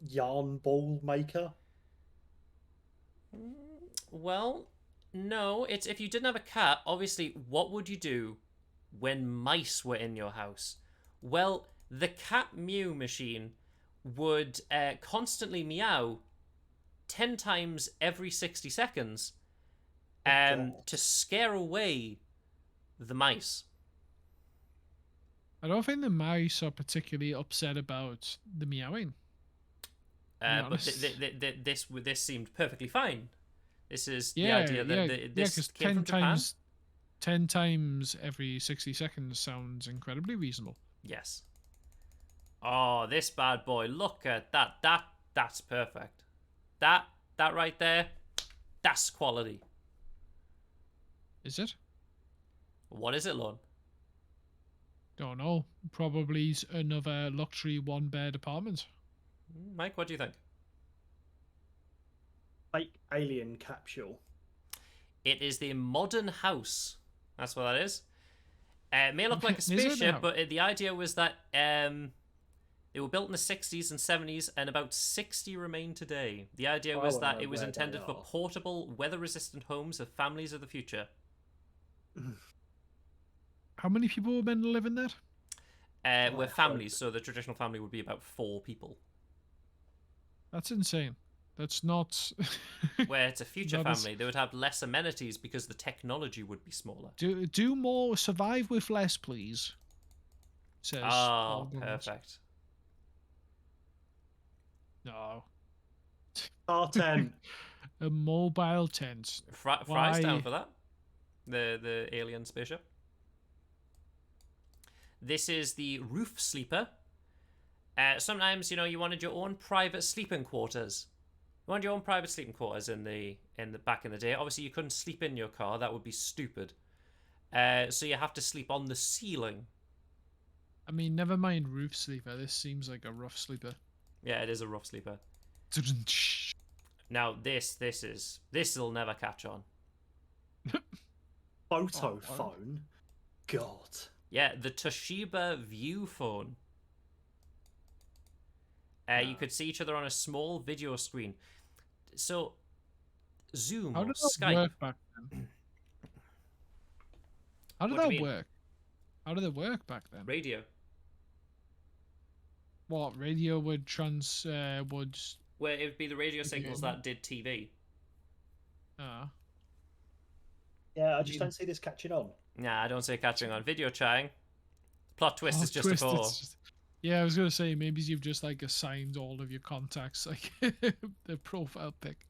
Yarn ball maker. Well, no. It's if you didn't have a cat. Obviously, what would you do when mice were in your house? Well, the cat mew machine would constantly meow 10 times every 60 seconds to scare away the mice. I don't think the mice are particularly upset about the meowing. But this seemed perfectly fine. This is the Yeah, idea that yeah, this because came from Japan. 10 times every 60 seconds sounds incredibly reasonable. Yes. Oh, this bad boy! Look at that. That's perfect. That right there, that's quality. Is it? What is it, Lon? Don't know. Probably another luxury one-bed apartment. Mike, what do you think? Fake alien capsule. It is the modern house. That's what that is. It may look like a Is it spaceship, now? but the idea was that they were built in the 60s and 70s, and about 60 remain today. The idea was that it was intended for portable, weather-resistant homes of families of the future. How many people were meant to live in that? We're families, so the traditional family would be about 4 people. That's insane. That's not... Where it's a future That is- family, they would have less amenities because the technology would be smaller. Do more, survive with less, please. Says all Oh, governments. perfect. No. R10. A mobile tent. Fry's down Why? for that. The alien spaceship. This is the roof sleeper. Sometimes, you wanted your own private sleeping quarters. You wanted your own private sleeping quarters in the back in the day. Obviously, you couldn't sleep in your car. That would be stupid. So you have to sleep on the ceiling. I mean, never mind roof sleeper. This seems like a rough sleeper. Yeah, it is a rough sleeper. Now this'll never catch on. Photo Oh, phone. God. Yeah, the Toshiba View phone. You could see each other on a small video screen. So, Zoom How or did that Skype. work back then? How did What do you that mean? work? How did it work back then? Radio. What radio would Where it would be the radio signals Yeah. that did TV. Yeah, I just don't see this catching on. Nah, I don't say catching on. Video chatting. Plot twist Oh, is just twist, a four. it's just- Yeah, I was gonna say maybe you've just like assigned all of your contacts like the profile pic.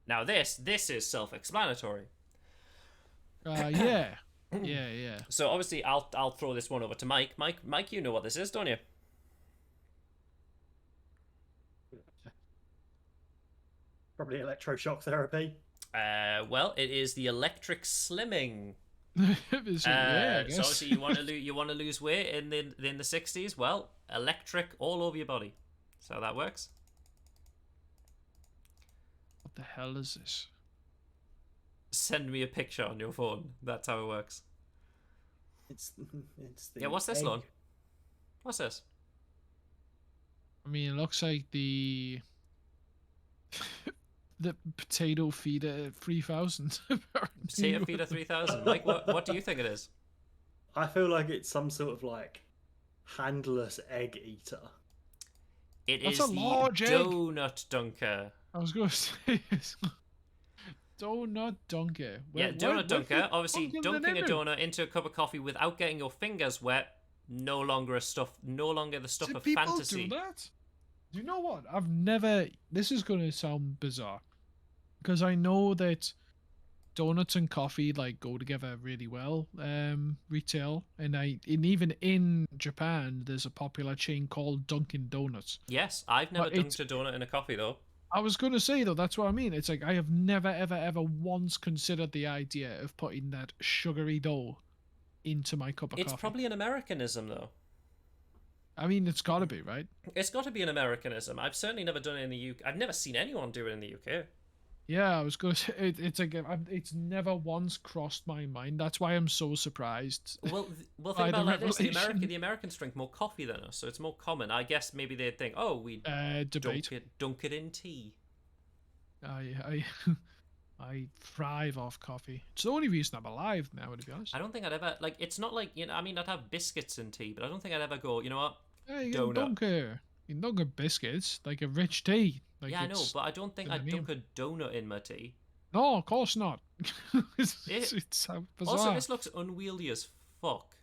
Now this is self-explanatory. Yeah. Yeah. So obviously I'll throw this one over to Mike. Mike, you know what this is, don't you? Probably electroshock therapy. Well, it is the electric slimming. Yeah, I So guess. obviously you want to lose weight in the 60s. Well, electric all over your body. So that works. What the hell is this? Send me a picture on your phone. That's how it works. It's the Yeah, what's this, egg. Lon? What's this? I mean, it looks like the potato feeder 3000. Potato Feeder 3000. Mike, what do you think it is? I feel like it's some sort of like handless egg eater. It That's is a the large egg. donut dunker. I was going to say. Donut dunker. Yeah, donut dunker. Obviously, dunking dunking a in it? donut into a cup of coffee without getting your fingers wet. No longer the stuff Do of people fantasy. do that? Do you know what? I've never. This is going to sound bizarre, because I know that donuts and coffee like go together really well. Retail, and even in Japan, there's a popular chain called Dunkin' Donuts. Yes, I've never But it's dunked a donut in a coffee though. I was going to say though, that's what I mean. It's like I have never, ever, ever once considered the idea of putting that sugary dough into my cup of It's coffee. probably an Americanism though. I mean, it's got to be, right? It's got to be an Americanism. I've certainly never done it in the UK. I've never seen anyone do it in the UK. Yeah, I was going to say it's like it's never once crossed my mind. That's why I'm so surprised. Well, think By the about it like this: revelation. the Americans drink more coffee than us, so it's more common. I guess maybe they'd think, oh, we Debate. dunk it in tea. I I thrive off coffee. It's the only reason I'm alive now, to be honest. I don't think I'd ever like. It's not like I mean, I'd have biscuits and tea, but I don't think I'd ever go. You know what? Hey, you Donut. can dunk a biscuits like a rich tea. Like Yeah, I know, it's but I don't think in the I'd name. dunk a donut in my tea. No, of course not. It- it's bizarre. Also, this looks unwieldy as fuck.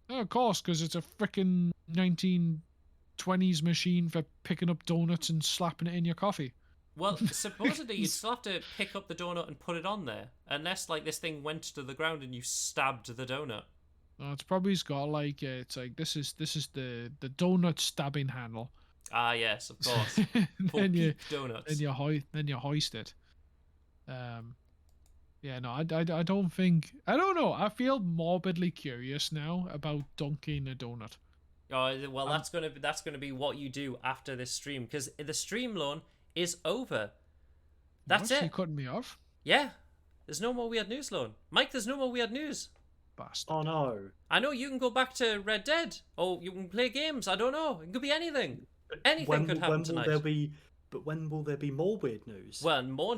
Oh, of course, because it's a freaking 1920s machine for picking up donuts and slapping it in your coffee. Well, supposedly you'd still have to pick up the donut and put it on there, unless like this thing went to the ground and you stabbed the donut. No, it's probably got like it's like this is the donut stabbing handle. Ah, yes, of course. For then you peak donuts. then you hoist it. Yeah, no, I don't think I don't know. I feel morbidly curious now about dunking a donut. Oh well, that's gonna be what you do after this stream, because the stream loan is over. That's What? You it. cutting me off, Yeah, there's no more weird news loan. Mike, there's no more weird news. bastard? Oh no. I know you can go back to Red Dead, or you can play games. I don't know. It could be anything. Anything When, could happen when tonight. will there be? But when will there be more weird news? Well, more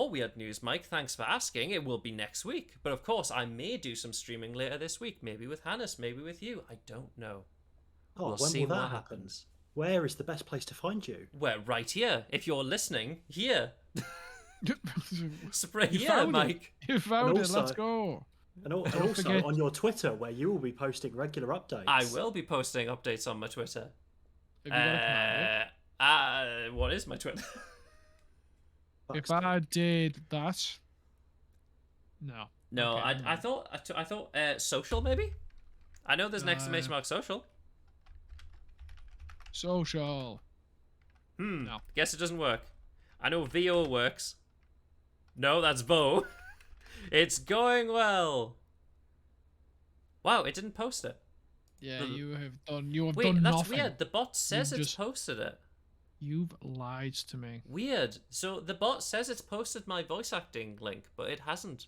weird news, Mike. Thanks for asking. It will be next week. But of course, I may do some streaming later this week. Maybe with Hannes, maybe with you. I don't know. oh, we'll when see will that what happen? happens. Where is the best place to find you? We're right here. If you're listening, here. Spray You here, found it. Mike. You found it. also- Let's go. And also forget- on your Twitter, where you will be posting regular updates. I will be posting updates on my Twitter. Have you got a command? What is my Twitter? If I did that, no. No, Okay, I thought social maybe. I know there's an exclamation mark social. Social. No. Guess it doesn't work. I know VO works. No, that's Vo. It's going well. Wow, it didn't post it. Yeah, The- you have done. You have Wait, done that's nothing. weird. The bot says You've it's just- posted it. You've lied to me. Weird. So the bot says it's posted my voice acting link, but it hasn't.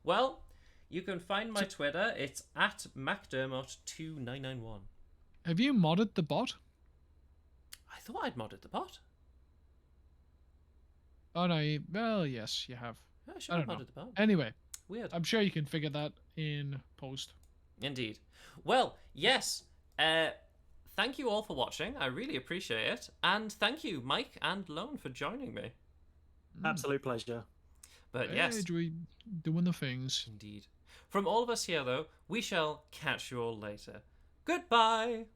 Well, you can find my Twitter. It's at MacDermott2991. Have you modded the bot? I thought I'd modded the bot. Oh no. Well, yes, you have. Yeah, I I should have don't modded the bot. Anyway, Weird. I'm sure you can figure that in post. Indeed. Well, yes. Thank you all for watching. I really appreciate it. And thank you, Mike and Lone, for joining me. Absolute pleasure. But yes, we doing the things. indeed. From all of us here, though, we shall catch you all later. Goodbye.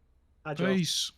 Adios. Peace.